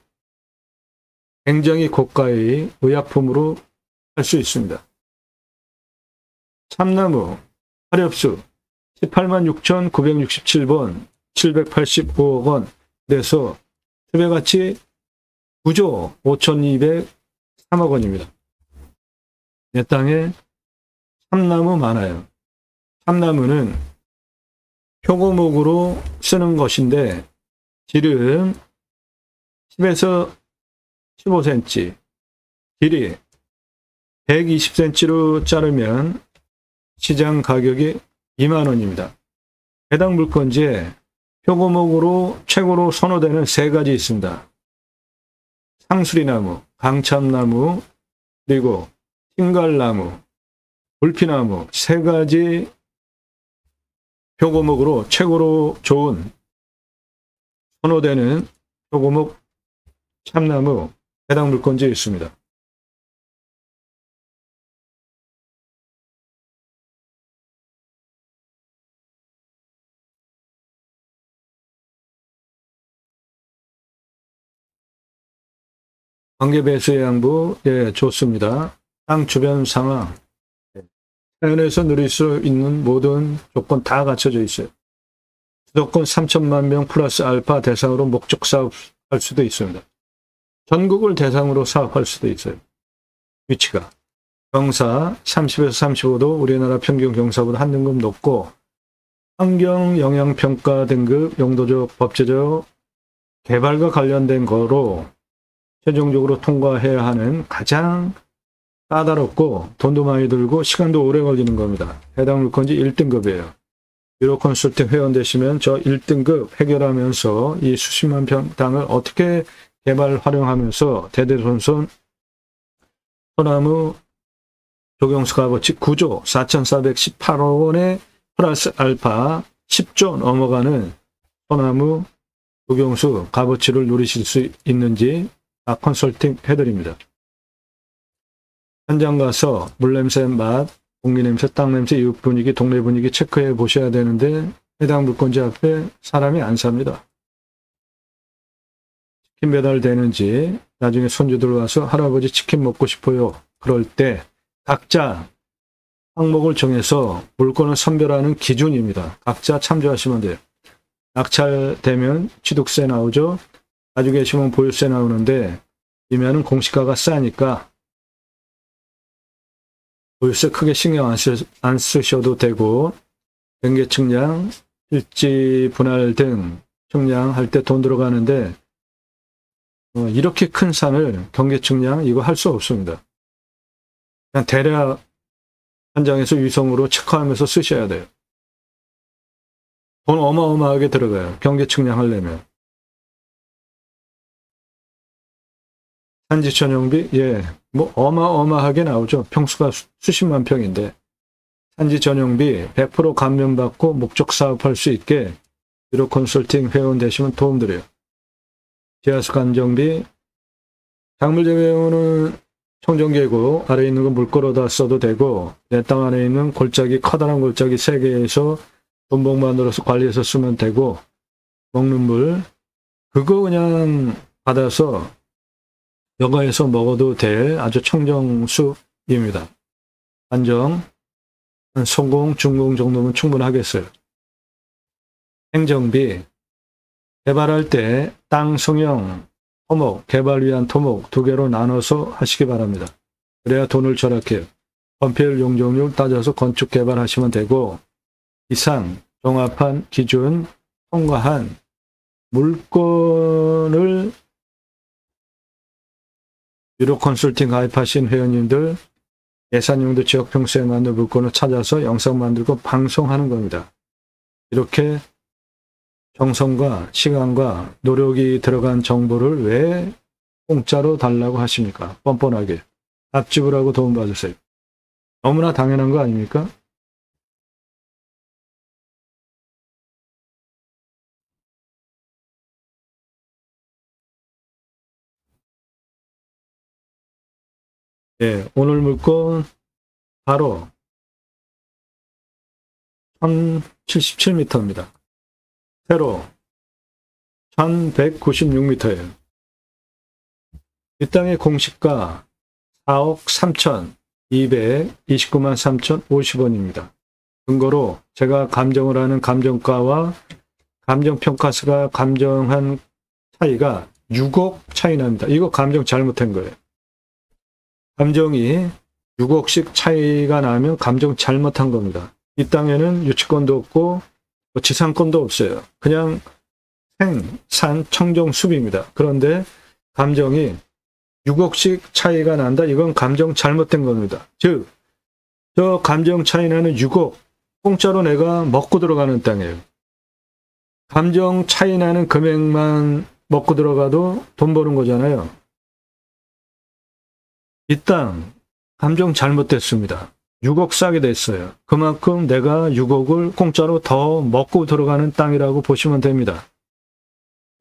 굉장히 고가의 의약품으로 할 수 있습니다. 참나무, 화렵수 18만 6,967번, 785억 원, 그래서 수배가치 9조 5,203억 원입니다. 내 땅에 참나무 많아요. 참나무는 표고목으로 쓰는 것인데 길은 10에서 15cm, 길이 120cm로 자르면 시장 가격이 2만 원입니다. 해당 물건지에 표고목으로 최고로 선호되는 세 가지 있습니다. 상수리나무, 강참나무, 그리고 흰갈나무, 불피나무 세 가지 표고목으로 최고로 좋은 선호되는 표고목 참나무 해당 물건지에 있습니다. 관계배수의 양부, 예, 좋습니다. 땅 주변 상황, 자연에서 누릴 수 있는 모든 조건 다 갖춰져 있어요. 수도권 3천만 명 플러스 알파 대상으로 목적 사업할 수도 있습니다. 전국을 대상으로 사업할 수도 있어요. 위치가 경사 30에서 35도, 우리나라 평균 경사보다 한 등급 높고, 환경 영향평가 등급, 용도적, 법제적, 개발과 관련된 거로 최종적으로 통과해야 하는 가장 까다롭고 돈도 많이 들고 시간도 오래 걸리는 겁니다. 해당 물건지 1등급이에요. 유로 컨설팅 회원 되시면 저 1등급 해결하면서 이 수십만 평 땅을 어떻게 개발 활용하면서 대대손손 소나무 조경수 값어치 9조 4,418억 원에 플러스 알파 10조 넘어가는 소나무 조경수 값어치를 누리실 수 있는지 컨설팅 해드립니다. 현장 가서 물냄새, 맛, 공기냄새, 땅냄새, 이웃 분위기, 동네 분위기 체크해 보셔야 되는데 해당 물건지 앞에 사람이 안 삽니다. 치킨 배달되는지, 나중에 손주들 와서 할아버지 치킨 먹고 싶어요. 그럴 때 각자 항목을 정해서 물건을 선별하는 기준입니다. 각자 참조하시면 돼요. 낙찰되면 취득세 나오죠. 가지고 계시면 보유세 나오는데 이면은 공시가가 싸니까 보유세 크게 신경 안 쓰셔도 되고, 경계 측량, 일지 분할 등 측량할 때 돈 들어가는데 이렇게 큰 산을 경계 측량 이거 할 수 없습니다. 그냥 대략 현장에서 위성으로 체크하면서 쓰셔야 돼요. 돈 어마어마하게 들어가요. 경계 측량하려면. 산지 전용비, 예, 뭐 어마어마하게 나오죠. 평수가 수십만 평인데 산지 전용비 100% 감면받고 목적 사업할 수 있게 유로 컨설팅 회원 되시면 도움드려요. 지하수 감정비, 작물재 회원은 청정계고 아래에 있는 거 물거로다 써도 되고, 내 땅 안에 있는 골짜기, 커다란 골짜기 3개에서 돈봉 만들어서 관리해서 쓰면 되고, 먹는 물 그거 그냥 받아서 여가에서 먹어도 될 아주 청정수입니다. 안정, 소공, 중공 정도면 충분하겠어요. 행정비, 개발할 때 땅 성형, 토목, 개발 위한 토목 2개로 나눠서 하시기 바랍니다. 그래야 돈을 절약해요. 건폐율 용적률 따져서 건축 개발하시면 되고, 이상 종합한 기준 통과한 물건을 유로 컨설팅 가입하신 회원님들 예산용도 지역 평수에 맞는 물건을 찾아서 영상 만들고 방송하는 겁니다. 이렇게 정성과 시간과 노력이 들어간 정보를 왜 공짜로 달라고 하십니까? 뻔뻔하게. 앞집을 도움 받으세요. 너무나 당연한 거 아닙니까? 예, 오늘 물건 바로 1077m입니다. 세로 1196m예요. 이 땅의 공시가 4억 3,229만 3,050원입니다. 근거로 제가 감정을 하는 감정가와 감정평가서가 감정한 차이가 6억 차이 납니다. 이거 감정 잘못한 거예요. 감정이 6억씩 차이가 나면 감정 잘못한 겁니다. 이 땅에는 유치권도 없고 지상권도 없어요. 그냥 생산 청정 숲입니다. 그런데 감정이 6억씩 차이가 난다. 이건 감정 잘못된 겁니다. 즉, 저 감정 차이 나는 6억 공짜로 내가 먹고 들어가는 땅이에요. 감정 차이 나는 금액만 먹고 들어가도 돈 버는 거잖아요. 이 땅 감정 잘못됐습니다. 6억 싸게 됐어요. 그만큼 내가 6억을 공짜로 더 먹고 들어가는 땅이라고 보시면 됩니다.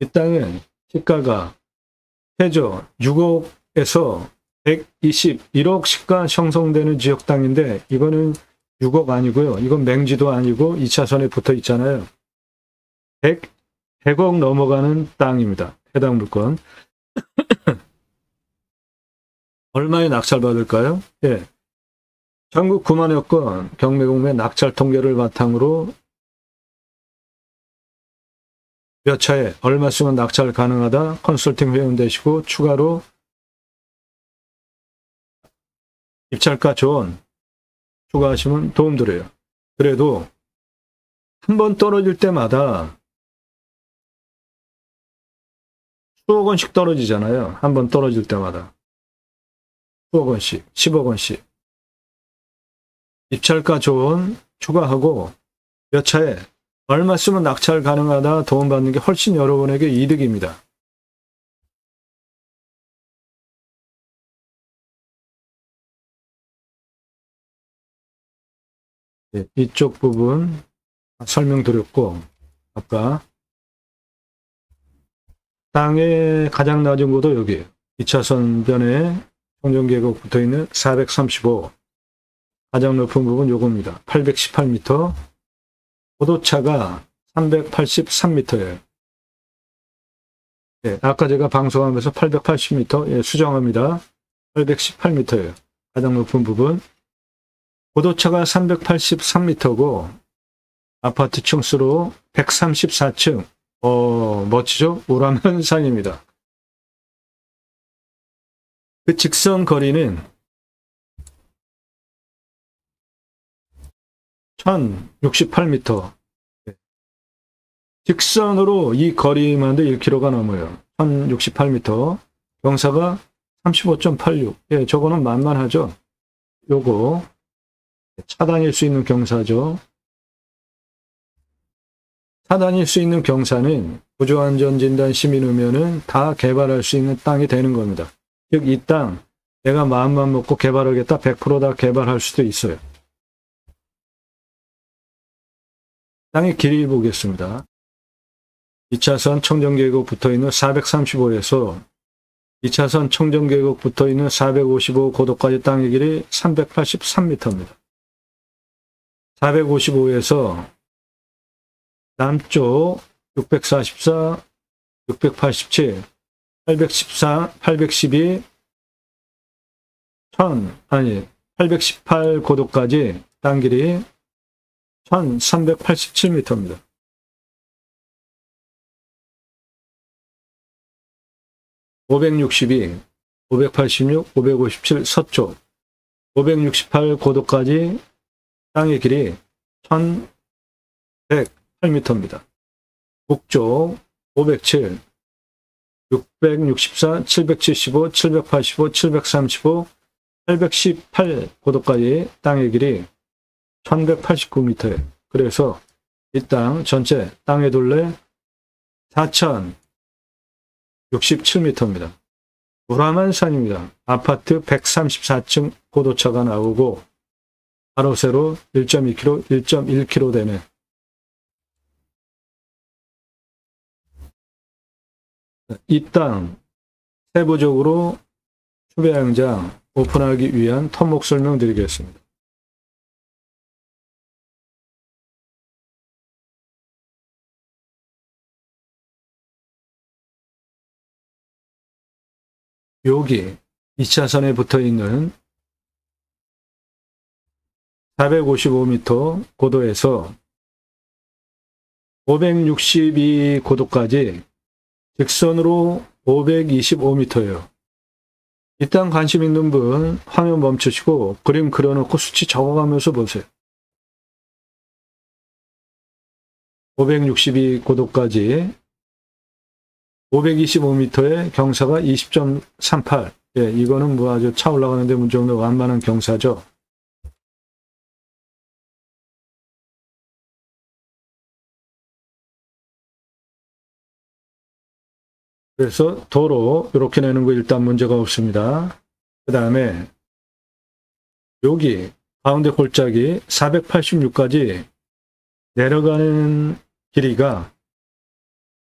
이 땅은 시가가 최저 6억에서 121억 시가 형성되는 지역 땅인데 이거는 6억 아니고요. 이건 맹지도 아니고 2차선에 붙어 있잖아요. 100억 넘어가는 땅입니다. 해당 물건. 얼마에 낙찰받을까요? 예. 전국 9만여 건 경매공매 낙찰 통계를 바탕으로 몇 차에 얼마 쓰면 낙찰 가능하다 컨설팅 회원 되시고 추가로 입찰가 조언 추가하시면 도움드려요. 그래도 한 번 떨어질 때마다 수억 원씩 떨어지잖아요. 한 번 떨어질 때마다. 수억 원씩, 10억 원씩. 입찰가 조언 추가하고 몇 차에 얼마 쓰면 낙찰 가능하다 도움받는 게 훨씬 여러분에게 이득입니다. 네, 이쪽 부분 설명드렸고 아까 땅의 가장 낮은 곳도 여기에요. 2차선 변에 청정계곡 붙어있는 435 가장 높은 부분 요겁니다. 818m 고도차가 383m예요. 예, 아까 제가 방송하면서 880m, 예, 수정합니다. 818m예요. 가장 높은 부분. 고도차가 383m고, 아파트 층수로 134층. 멋지죠? 오라면 산입니다. 그 직선 거리는 1068m. 직선으로 이 거리만도 1km가 넘어요. 1068m. 경사가 35.86. 예, 저거는 만만하죠. 요거 차단일 수 있는 경사죠. 차단일 수 있는 경사는 구조안전진단 시민의료는 다 개발할 수 있는 땅이 되는 겁니다. 즉, 이 땅 내가 마음만 먹고 개발하겠다 100% 다 개발할 수도 있어요. 땅의 길이 보겠습니다. 2차선 청정계곡 붙어있는 435에서 2차선 청정계곡 붙어있는 455 고도까지 땅의 길이 383m입니다. 455에서 남쪽 644, 687, 814, 812, 818 고도까지 땅 길이 1387m입니다. (562) 586, 557 서쪽 568 고도까지 땅의 길이 1108m입니다. 북쪽 507, 664, 775, 785, 735, 818 고도까지 땅의 길이 1189m예요. 그래서 이 땅 전체 땅의 둘레 4067m입니다. 오라만 산입니다. 아파트 134층 고도차가 나오고 바로 세로 1.2km, 1.1km 되는 이 땅 세부적으로 추배양장 오픈하기 위한 토목 설명 드리겠습니다. 여기 2차선에 붙어 있는 455m 고도에서 562 고도까지 직선으로 525m예요. 이 땅 관심 있는 분 화면 멈추시고 그림 그려놓고 수치 적어가면서 보세요. 562 고도까지 525m의 경사가 20.38. 예, 이거는 뭐 아주 차 올라가는데 문제 없는 완만한 경사죠. 그래서 도로 이렇게 내는 거 일단 문제가 없습니다. 그 다음에 여기 가운데 골짜기 486까지 내려가는 길이가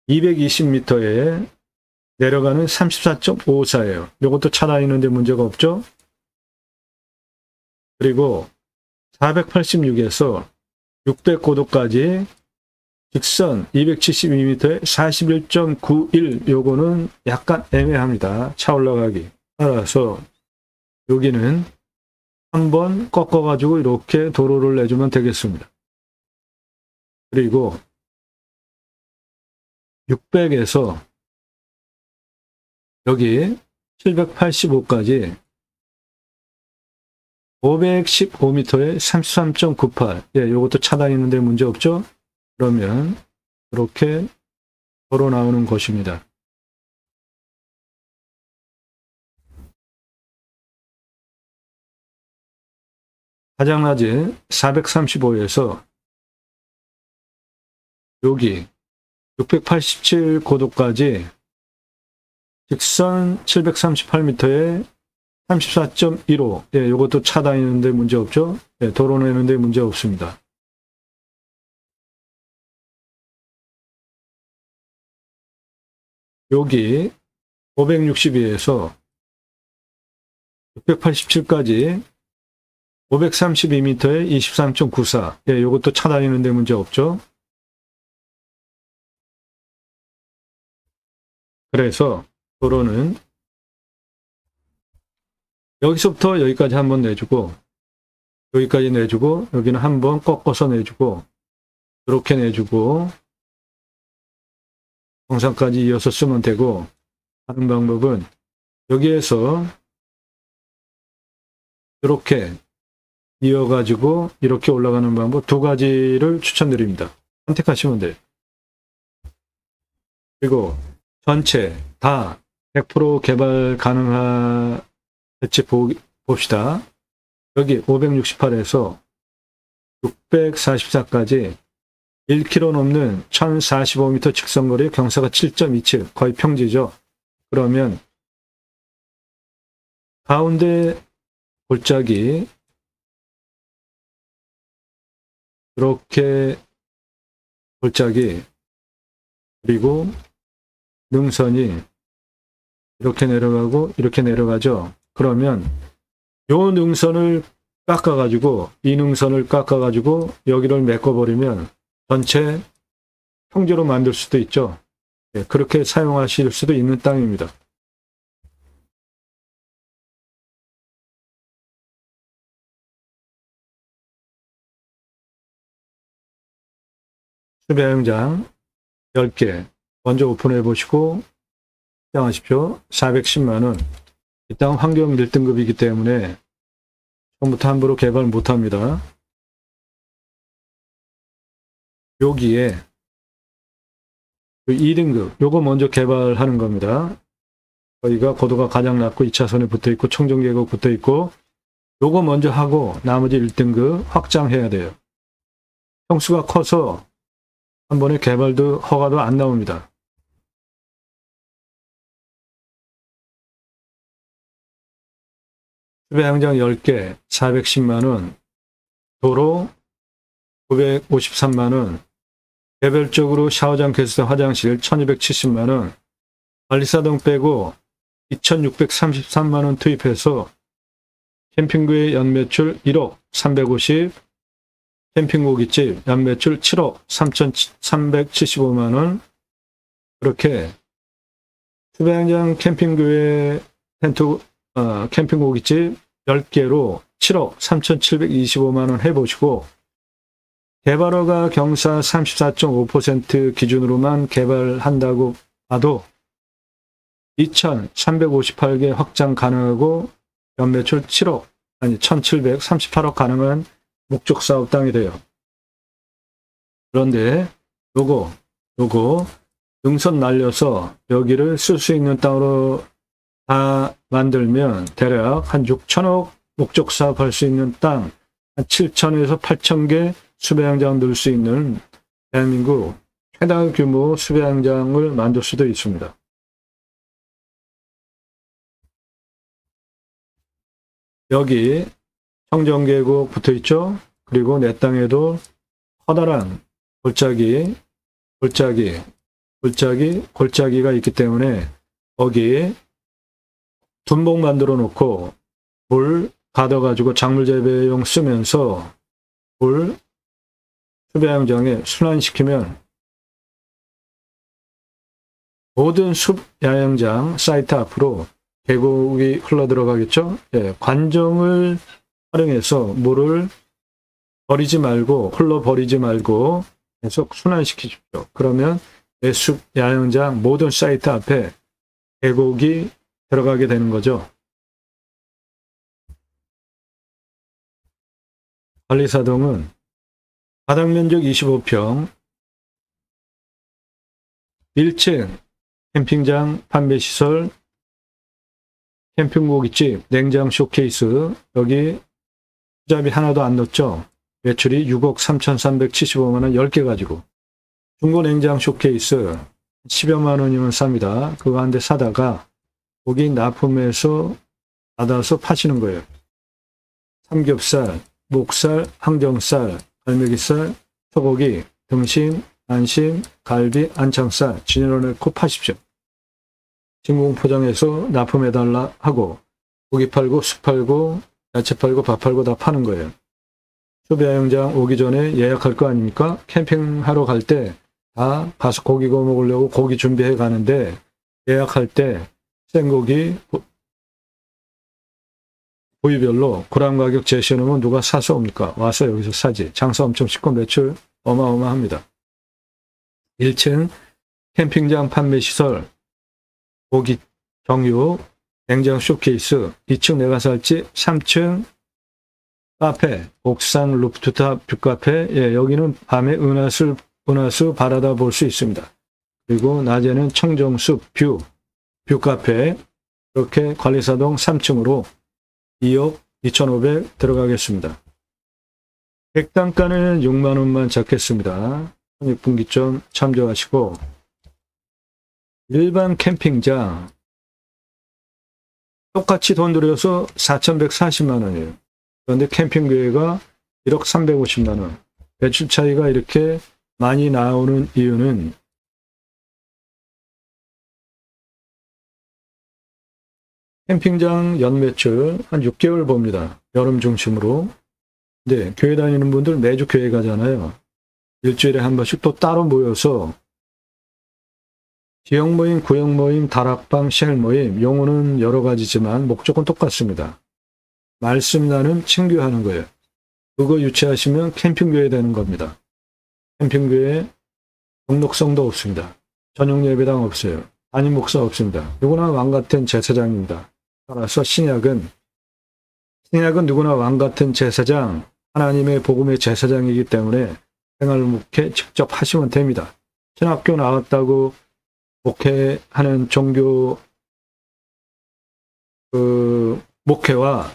220m에 내려가는 34.54예요. 이것도 차 다니는데 문제가 없죠. 그리고 486에서 600고도까지 직선 272m에 41.91 요거는 약간 애매합니다. 차 올라가기. 따라서 여기는 한번 꺾어가지고 이렇게 도로를 내주면 되겠습니다. 그리고 600에서 여기 785까지 515m에 33.98. 예, 요것도 차 다니는데 문제 없죠? 그러면 이렇게 도로 나오는 것입니다. 가장 낮은 435에서 여기 687 고도까지 직선 738m에 34.15. 예, 이것도 차 다니는데 문제 없죠? 예, 도로 내는데 문제 없습니다. 여기 562에서 687까지 532m에 23.94. 예, 이것도 차 다니는데 문제 없죠? 그래서 도로는 여기서부터 여기까지 한번 내주고, 여기까지 내주고, 여기는 한번 꺾어서 내주고, 이렇게 내주고, 정상까지 이어서 쓰면 되고, 하는 방법은 여기에서 이렇게 이어가지고 이렇게 올라가는 방법 두 가지를 추천드립니다. 선택하시면 돼요. 그리고 전체 다 100% 개발 가능할지 봅시다. 여기 568에서 644까지 1km 넘는 1045m 직선거리 경사가 7.27 거의 평지죠. 그러면 가운데 골짜기 이렇게 골짜기 그리고 능선이 이렇게 내려가고 이렇게 내려가죠. 그러면 요 능선을 깎아가지고 이 능선을 깎아가지고 여기를 메꿔버리면 전체 평지로 만들 수도 있죠. 네, 그렇게 사용하실 수도 있는 땅입니다. 수배영장 10개 먼저 오픈해 보시고 시작하십시오. 410만원. 이 땅 환경 1등급이기 때문에 처음부터 함부로 개발 못합니다. 여기에 2등급 요거 먼저 개발하는 겁니다. 여기가 고도가 가장 낮고 2차선에 붙어있고 청정계곡 붙어있고 요거 먼저 하고 나머지 1등급 확장해야 돼요. 평수가 커서 한 번에 개발도 허가도 안 나옵니다. 수배양장 10개 410만원, 도로 953만원, 개별적으로 샤워장, 개수대, 화장실 1270만원, 관리사동 빼고 2633만원 투입해서 캠핑구의 연매출 1억 350, 캠핑고깃집 연매출 7억 3375만원, 그렇게 수배양장 캠핑구의 캠핑고깃집 10개로 7억 3725만원 해보시고, 개발허가 경사 34.5% 기준으로만 개발한다고 봐도 2358개 확장 가능하고 연매출 7억, 아니 1738억 가능한 목적사업 땅이 돼요. 그런데 요거 능선 날려서 여기를 쓸 수 있는 땅으로 다 만들면 대략 한 6천억 목적사업 할 수 있는 땅, 한 7천에서 8천 개 수배양장 넣을 수 있는 대한민국 최다 규모 수배양장을 만들 수도 있습니다. 여기 청정계곡 붙어있죠. 그리고 내 땅에도 커다란 골짜기가 있기 때문에 거기 둔봉 만들어 놓고 물 가둬가지고 작물 재배용 쓰면서 물 수배양장에 순환시키면 모든 숲야영장 사이트 앞으로 계곡이 흘러 들어가겠죠. 예, 관정을 활용해서 물을 흘러 버리지 말고 계속 순환시키십시오. 그러면 내 숲야영장 모든 사이트 앞에 계곡이 들어가게 되는 거죠. 관리사동은 바닥면적 25평, 1층 캠핑장 판매시설, 캠핑고깃집, 냉장 쇼케이스, 여기 투자비 하나도 안 넣었죠. 매출이 6억 3,375만원 10개 가지고, 중고 냉장 쇼케이스 10여만 원이면 쌉니다. 그거 한 대 사다가 고기 납품해서 받아서 파시는 거예요. 삼겹살, 목살, 항정살, 갈매기살, 소고기, 등심, 안심, 갈비, 안창살 진열로 넣고 파십시오. 진공 포장해서 납품해달라 하고 고기 팔고 술 팔고 야채 팔고 밥 팔고 다 파는 거예요. 수배양장 오기 전에 예약할 거 아닙니까? 캠핑하러 갈 때 다 가서 고기 구워 먹으려고 고기 준비해 가는데 예약할 때 생고기 부위별로 그램 가격 제시해놓으면 누가 사서 옵니까? 와서 여기서 사지. 장사 엄청 쉽고 매출 어마어마합니다. 1층 캠핑장 판매시설, 고기 정육, 냉장 쇼케이스, 2층 내가 살지, 3층 카페, 옥상 루프탑 뷰카페, 예, 여기는 밤에 은하수 바라다 볼 수 있습니다. 그리고 낮에는 청정숲 뷰카페, 이렇게 관리사동 3층으로 2억 2,500 들어가겠습니다. 객단가는 6만 원만 잡겠습니다. 6분기점 참조하시고, 일반 캠핑장 똑같이 돈 들여서 4,140만 원이에요. 그런데 캠핑계획가 1억 350만 원. 매출 차이가 이렇게 많이 나오는 이유는 캠핑장 연매출 한 6개월 봅니다. 여름 중심으로. 근데 교회 다니는 분들 매주 교회 가잖아요. 일주일에 한 번씩 또 따로 모여서 지역 모임, 구역 모임, 다락방, 쉘 모임, 용어는 여러 가지지만 목적은 똑같습니다. 말씀 나눔, 친교하는 거예요. 그거 유치하시면 캠핑교회 되는 겁니다. 캠핑교회 등록성도 없습니다. 전용 예배당 없어요. 담임 목사 없습니다. 누구나 왕 같은 제사장입니다. 따라서 신약은 누구나 왕 같은 제사장, 하나님의 복음의 제사장이기 때문에 생활 목회 직접 하시면 됩니다. 신학교 나왔다고 목회하는 종교 목회와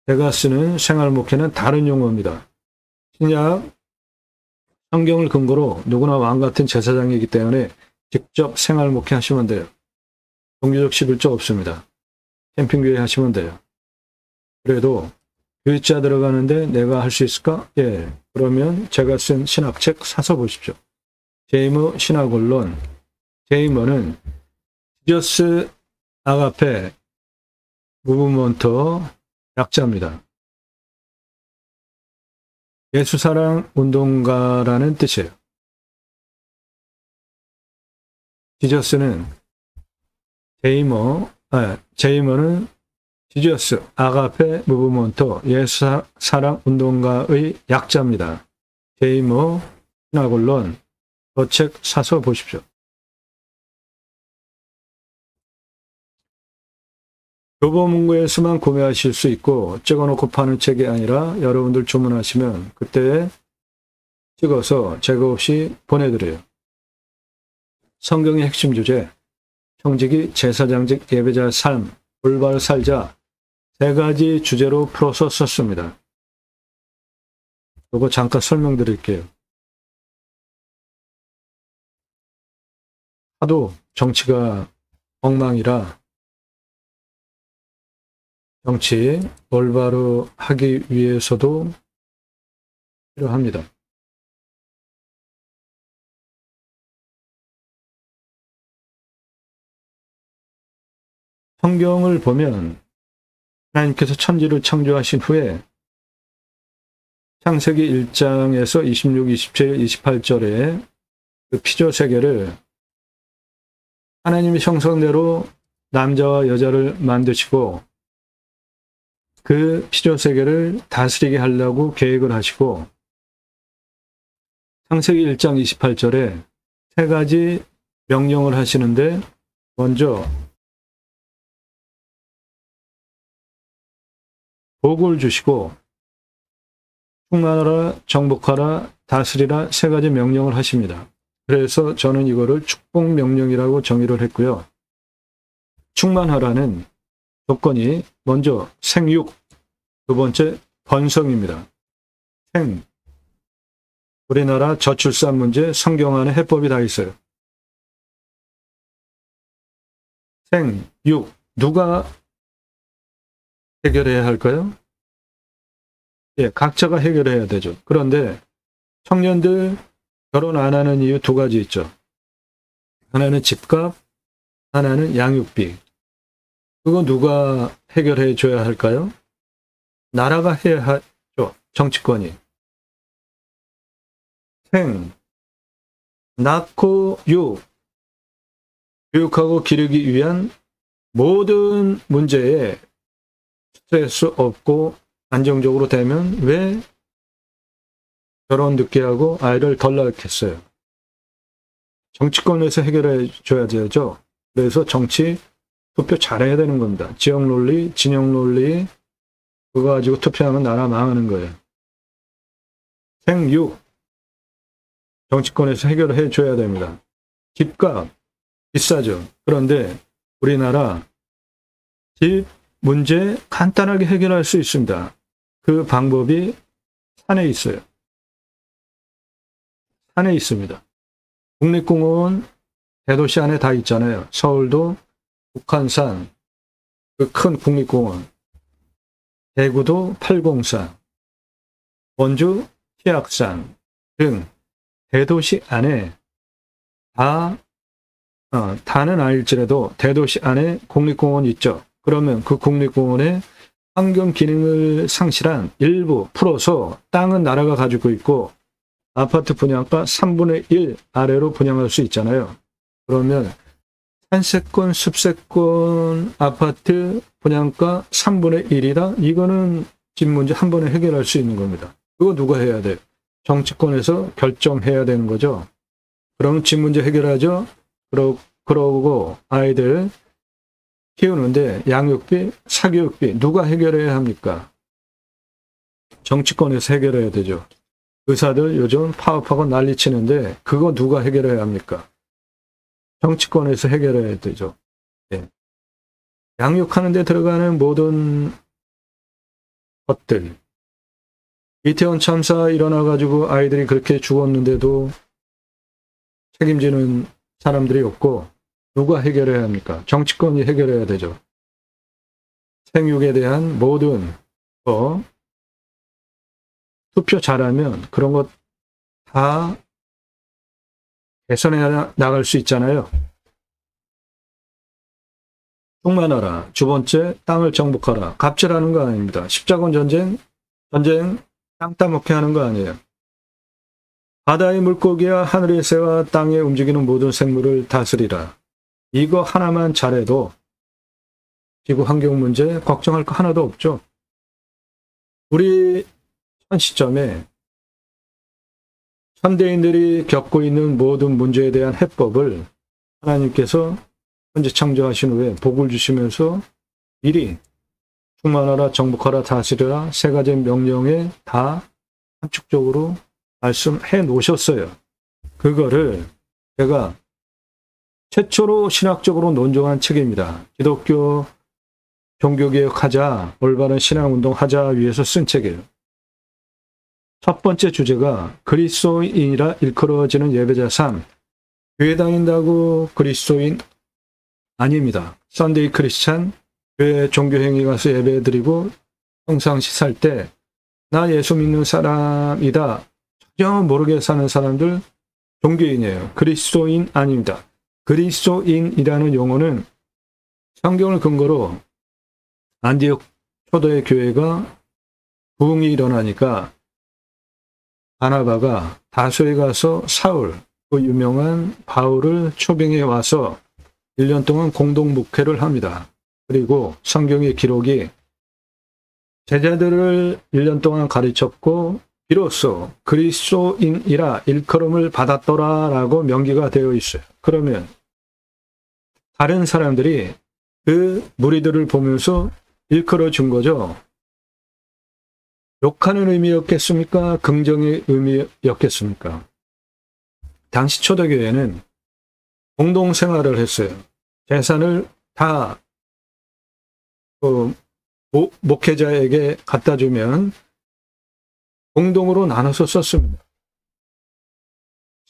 제가 쓰는 생활 목회는 다른 용어입니다. 신약 성경을 근거로 누구나 왕 같은 제사장이기 때문에 직접 생활 목회 하시면 돼요. 종교적 11조 없습니다. 캠핑교회 하시면 돼요. 그래도 교회자 들어가는데 내가 할 수 있을까? 예. 그러면 제가 쓴 신학책 사서 보십시오. 제이머 신학원론. 제이머는 지저스 아가페 무브먼트 약자입니다. 예수사랑 운동가라는 뜻이에요. 지저스는 제이머는 지저스 아가페 무브먼트 예수사랑 운동가의 약자입니다. 제이머 신학원론 그 책 사서 보십시오. 교보문고에서만 구매하실 수 있고 찍어놓고 파는 책이 아니라 여러분들 주문하시면 그때 찍어서 제거 없이 보내드려요. 성경의 핵심 주제, 형직이 제사장직 예배자의 삶, 올바로 살자 3가지 주제로 풀어서 썼습니다. 이거 잠깐 설명드릴게요. 하도 정치가 엉망이라 정치 올바로 하기 위해서도 필요합니다. 성경을 보면 하나님께서 천지를 창조하신 후에 창세기 1장에서 26, 27, 28절에 그 피조 세계를 하나님의 형상대로 남자와 여자를 만드시고 그 피조 세계를 다스리게 하려고 계획을 하시고 창세기 1장 28절에 3가지 명령을 하시는데 먼저 복을 주시고 충만하라, 정복하라, 다스리라 3가지 명령을 하십니다. 그래서 저는 이거를 축복명령이라고 정의를 했고요. 충만하라는 조건이 먼저 생육, 두 번째 번성입니다. 우리나라 저출산 문제 성경 안에 해법이 다 있어요. 생육, 누가 해결해야 할까요? 예, 각자가 해결해야 되죠. 그런데 청년들 결혼 안 하는 이유 2가지 있죠. 하나는 집값, 하나는 양육비. 그거 누가 해결해 줘야 할까요? 나라가 해야 하죠. 정치권이. 낳고 육. 교육하고 기르기 위한 모든 문제에 스트레스 없고 안정적으로 되면 왜 결혼 늦게 하고 아이를 덜 낳겠어요? 정치권에서 해결해 줘야 되죠. 그래서 정치 투표 잘해야 되는 겁니다. 지역 논리, 진영 논리 그거 가지고 투표하면 나라 망하는 거예요. 생육 정치권에서 해결해 줘야 됩니다. 집값 비싸죠. 그런데 우리나라 집 문제 간단하게 해결할 수 있습니다. 그 방법이 산에 있어요. 산에 있습니다. 국립공원 대도시 안에 다 있잖아요. 서울도 북한산, 그 큰 국립공원, 대구도 팔공산, 원주 티악산 등 대도시 안에 다는 아닐지라도 대도시 안에 국립공원이 있죠. 그러면 그 국립공원에 환경 기능을 상실한 일부 풀어서 땅은 나라가 가지고 있고 아파트 분양가 3분의 1 아래로 분양할 수 있잖아요. 그러면 산세권, 숲세권 아파트 분양가 3분의 1이다? 이거는 집 문제 한 번에 해결할 수 있는 겁니다. 그거 누가 해야 돼요? 정치권에서 결정해야 되는 거죠. 그러면 집 문제 해결하죠? 그러고 아이들 키우는데 양육비, 사교육비 누가 해결해야 합니까? 정치권에서 해결해야 되죠. 의사들 요즘 파업하고 난리치는데 그거 누가 해결해야 합니까? 정치권에서 해결해야 되죠. 네. 양육하는 데 들어가는 모든 것들. 이태원 참사 일어나가지고 아이들이 그렇게 죽었는데도 책임지는 사람들이 없고 누가 해결해야 합니까? 정치권이 해결해야 되죠. 생육에 대한 모든 거 투표 잘하면 그런 것 다 개선해 나갈 수 있잖아요. 충만하라. 두 번째, 땅을 정복하라. 갑질하는 거 아닙니다. 십자군 전쟁 땅 따먹게 하는 거 아니에요. 바다의 물고기와 하늘의 새와 땅에 움직이는 모든 생물을 다스리라. 이거 하나만 잘해도 지구 환경 문제 걱정할 거 하나도 없죠. 우리 현 시점에 현대인들이 겪고 있는 모든 문제에 대한 해법을 하나님께서 현재 창조하신 후에 복을 주시면서 미리 충만하라, 정복하라, 다스리라 세 가지 명령에 다 함축적으로 말씀해 놓으셨어요. 그거를 제가 최초로 신학적으로 논증한 책입니다. 기독교 종교개혁하자, 올바른 신앙운동하자 위해서 쓴 책이에요. 첫 번째 주제가 그리스도인이라 일컬어지는 예배자 삶. 교회 다닌다고 그리스도인 아닙니다. 썬데이 크리스찬, 교회 종교행위 가서 예배 드리고 평상시 살 때 나 예수 믿는 사람이다. 전혀 모르게 사는 사람들 종교인이에요. 그리스도인 아닙니다. 그리스도인이라는 용어는 성경을 근거로 안디옥 초대의 교회가 부흥이 일어나니까 바나바가 다소에 가서 사울, 그 유명한 바울을 초빙해 와서 1년 동안 공동 목회를 합니다. 그리고 성경의 기록이 제자들을 1년 동안 가르쳤고 비로소 그리스도인이라 일컬음을 받았더라라고 명기가 되어 있어요. 그러면 다른 사람들이 그 무리들을 보면서 일컬어 준 거죠. 욕하는 의미였겠습니까? 긍정의 의미였겠습니까? 당시 초대교회는 공동생활을 했어요. 재산을 다 목회자에게 갖다 주면 공동으로 나눠서 썼습니다.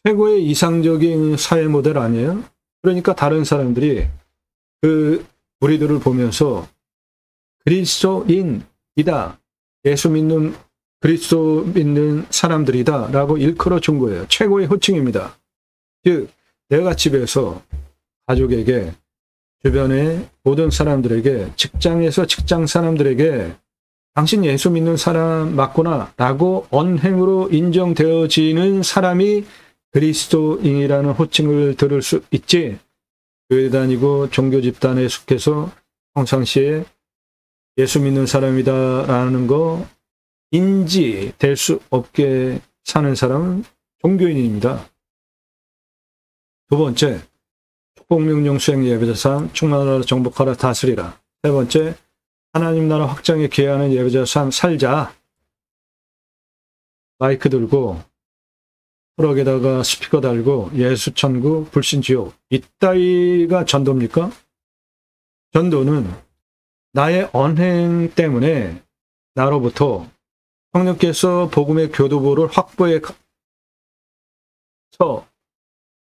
최고의 이상적인 사회 모델 아니에요? 그러니까 다른 사람들이 그 무리들을 보면서 그리스도인이다. 예수 믿는 그리스도 믿는 사람들이다 라고 일컬어 준 거예요. 최고의 호칭입니다. 즉 내가 집에서 가족에게 주변의 모든 사람들에게 직장에서 직장 사람들에게 당신 예수 믿는 사람 맞구나 라고 언행으로 인정되어지는 사람이 그리스도인이라는 호칭을 들을 수 있지 교회 다니고 종교 집단에 속해서 평상시에 예수 믿는 사람이다라는 거 인지될 수 없게 사는 사람은 종교인입니다. 두 번째, 축복명령 수행 예배자 삶, 충만하라 정복하라 다스리라. 세 번째, 하나님 나라 확장에 기여하는 예배자 삶 살자. 마이크 들고 트럭에다가 스피커 달고 예수 천국 불신 지옥 이따위가 전도입니까? 전도는 나의 언행 때문에 나로부터 성령께서 복음의 교두보를 확보해서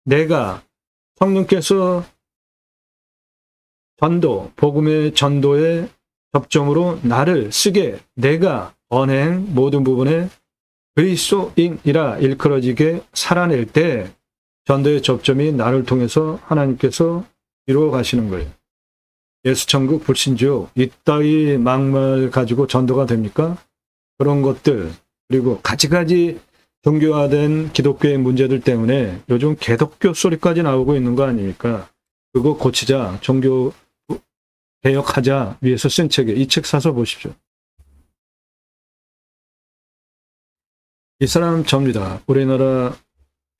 내가 성령께서 전도, 복음의 전도의 접점으로 나를 쓰게 내가 언행 모든 부분에 그리스도인이라 일컬어지게 살아낼 때 전도의 접점이 나를 통해서 하나님께서 이루어 가시는 거예요. 예수천국 불신지옥 이따위 막말 가지고 전도가 됩니까? 그런 것들 그리고 가지가지 종교화된 기독교의 문제들 때문에 요즘 개독교 소리까지 나오고 있는 거 아닙니까? 그거 고치자, 종교 개혁하자 위해서 쓴 책이에요. 이 책 사서 보십시오. 이 사람 접니다. 우리나라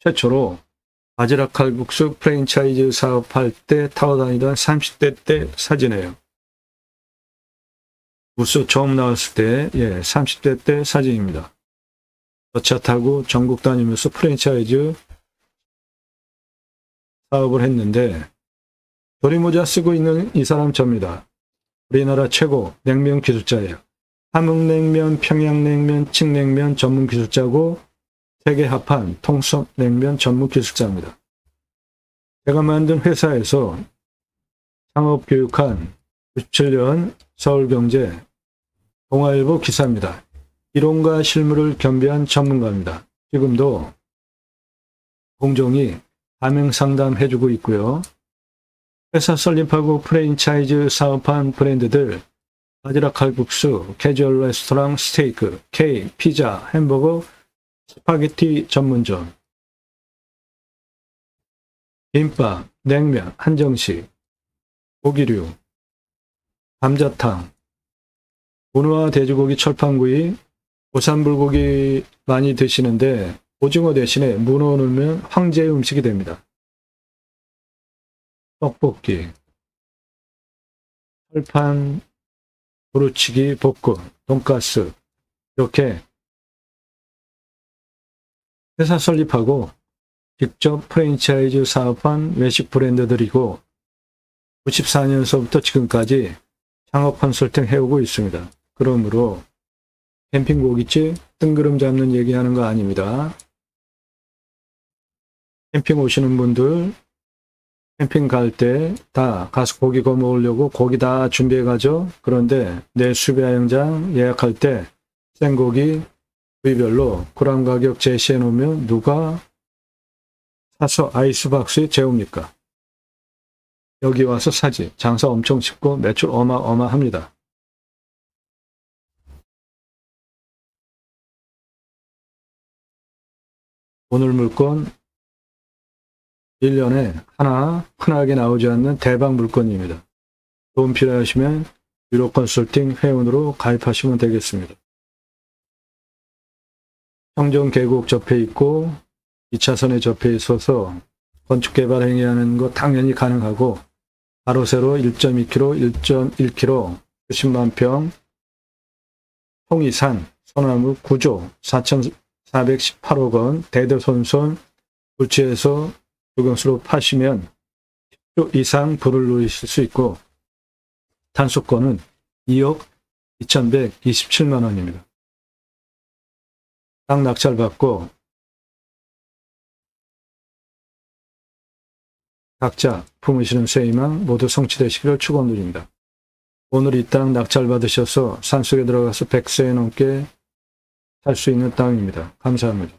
최초로 바지락 칼국수 프랜차이즈 사업할 때 타고 다니던 30대 때 사진이에요. 우수 처음 나왔을 때 30대 때 사진입니다. 저 차 타고 전국 다니면서 프랜차이즈 사업을 했는데 조리모자 쓰고 있는 이 사람 접니다. 우리나라 최고 냉면 기술자예요. 함흥냉면, 평양냉면, 칡냉면 전문 기술자고 세계 합한 통섭냉면 전문 기술자입니다. 제가 만든 회사에서 창업교육한 97년 서울경제 동아일보 기사입니다. 이론과 실무를 겸비한 전문가입니다. 지금도 공정히 가맹상담 해주고 있고요. 회사 설립하고 프랜차이즈 사업한 브랜드들 바지락 칼국수, 캐주얼 레스토랑, 스테이크, 케이크, 피자, 햄버거, 스파게티 전문점, 김밥, 냉면, 한정식, 고기류, 감자탕, 문어와 돼지고기, 철판구이, 보쌈불고기 많이 드시는데 오징어 대신에 문어 넣으면 황제의 음식이 됩니다. 떡볶이, 철판, 부르치기, 볶음, 돈가스 이렇게 회사 설립하고 직접 프랜차이즈 사업한 외식 브랜드들이고 94년서부터 지금까지 창업 컨설팅 해오고 있습니다. 그러므로 캠핑 고깃집 뜬구름 잡는 얘기하는 거 아닙니다. 캠핑 오시는 분들 캠핑 갈 때 다 가서 고기 구워 먹으려고 고기 다 준비해 가죠. 그런데 내 수배양장 예약할 때 생고기 부위별로 그램 가격 제시해 놓으면 누가 사서 아이스박스에 재웁니까? 여기 와서 사지. 장사 엄청 쉽고 매출 어마어마합니다. 오늘 물건 1년에 하나 흔하게 나오지 않는 대박 물건입니다. 도움 필요하시면 유로 컨설팅 회원으로 가입하시면 되겠습니다. 청정 계곡 접해 있고 2차선에 접해 있어서 건축개발 행위하는 거 당연히 가능하고 바로 세로 1.2km, 1.1km, 90만 평, 통이산, 소나무 9조 4,418억 원, 대대손손 불치해서 조경수로 파시면 10조 이상 불을 누리실 수 있고 단속권은 2억 2,127만 원입니다. 땅 낙찰받고 각자 품으시는 쇠희망 모두 성취되시기를 축원드립니다. 오늘 이 땅 낙찰받으셔서 산속에 들어가서 100세 넘게 살 수 있는 땅입니다. 감사합니다.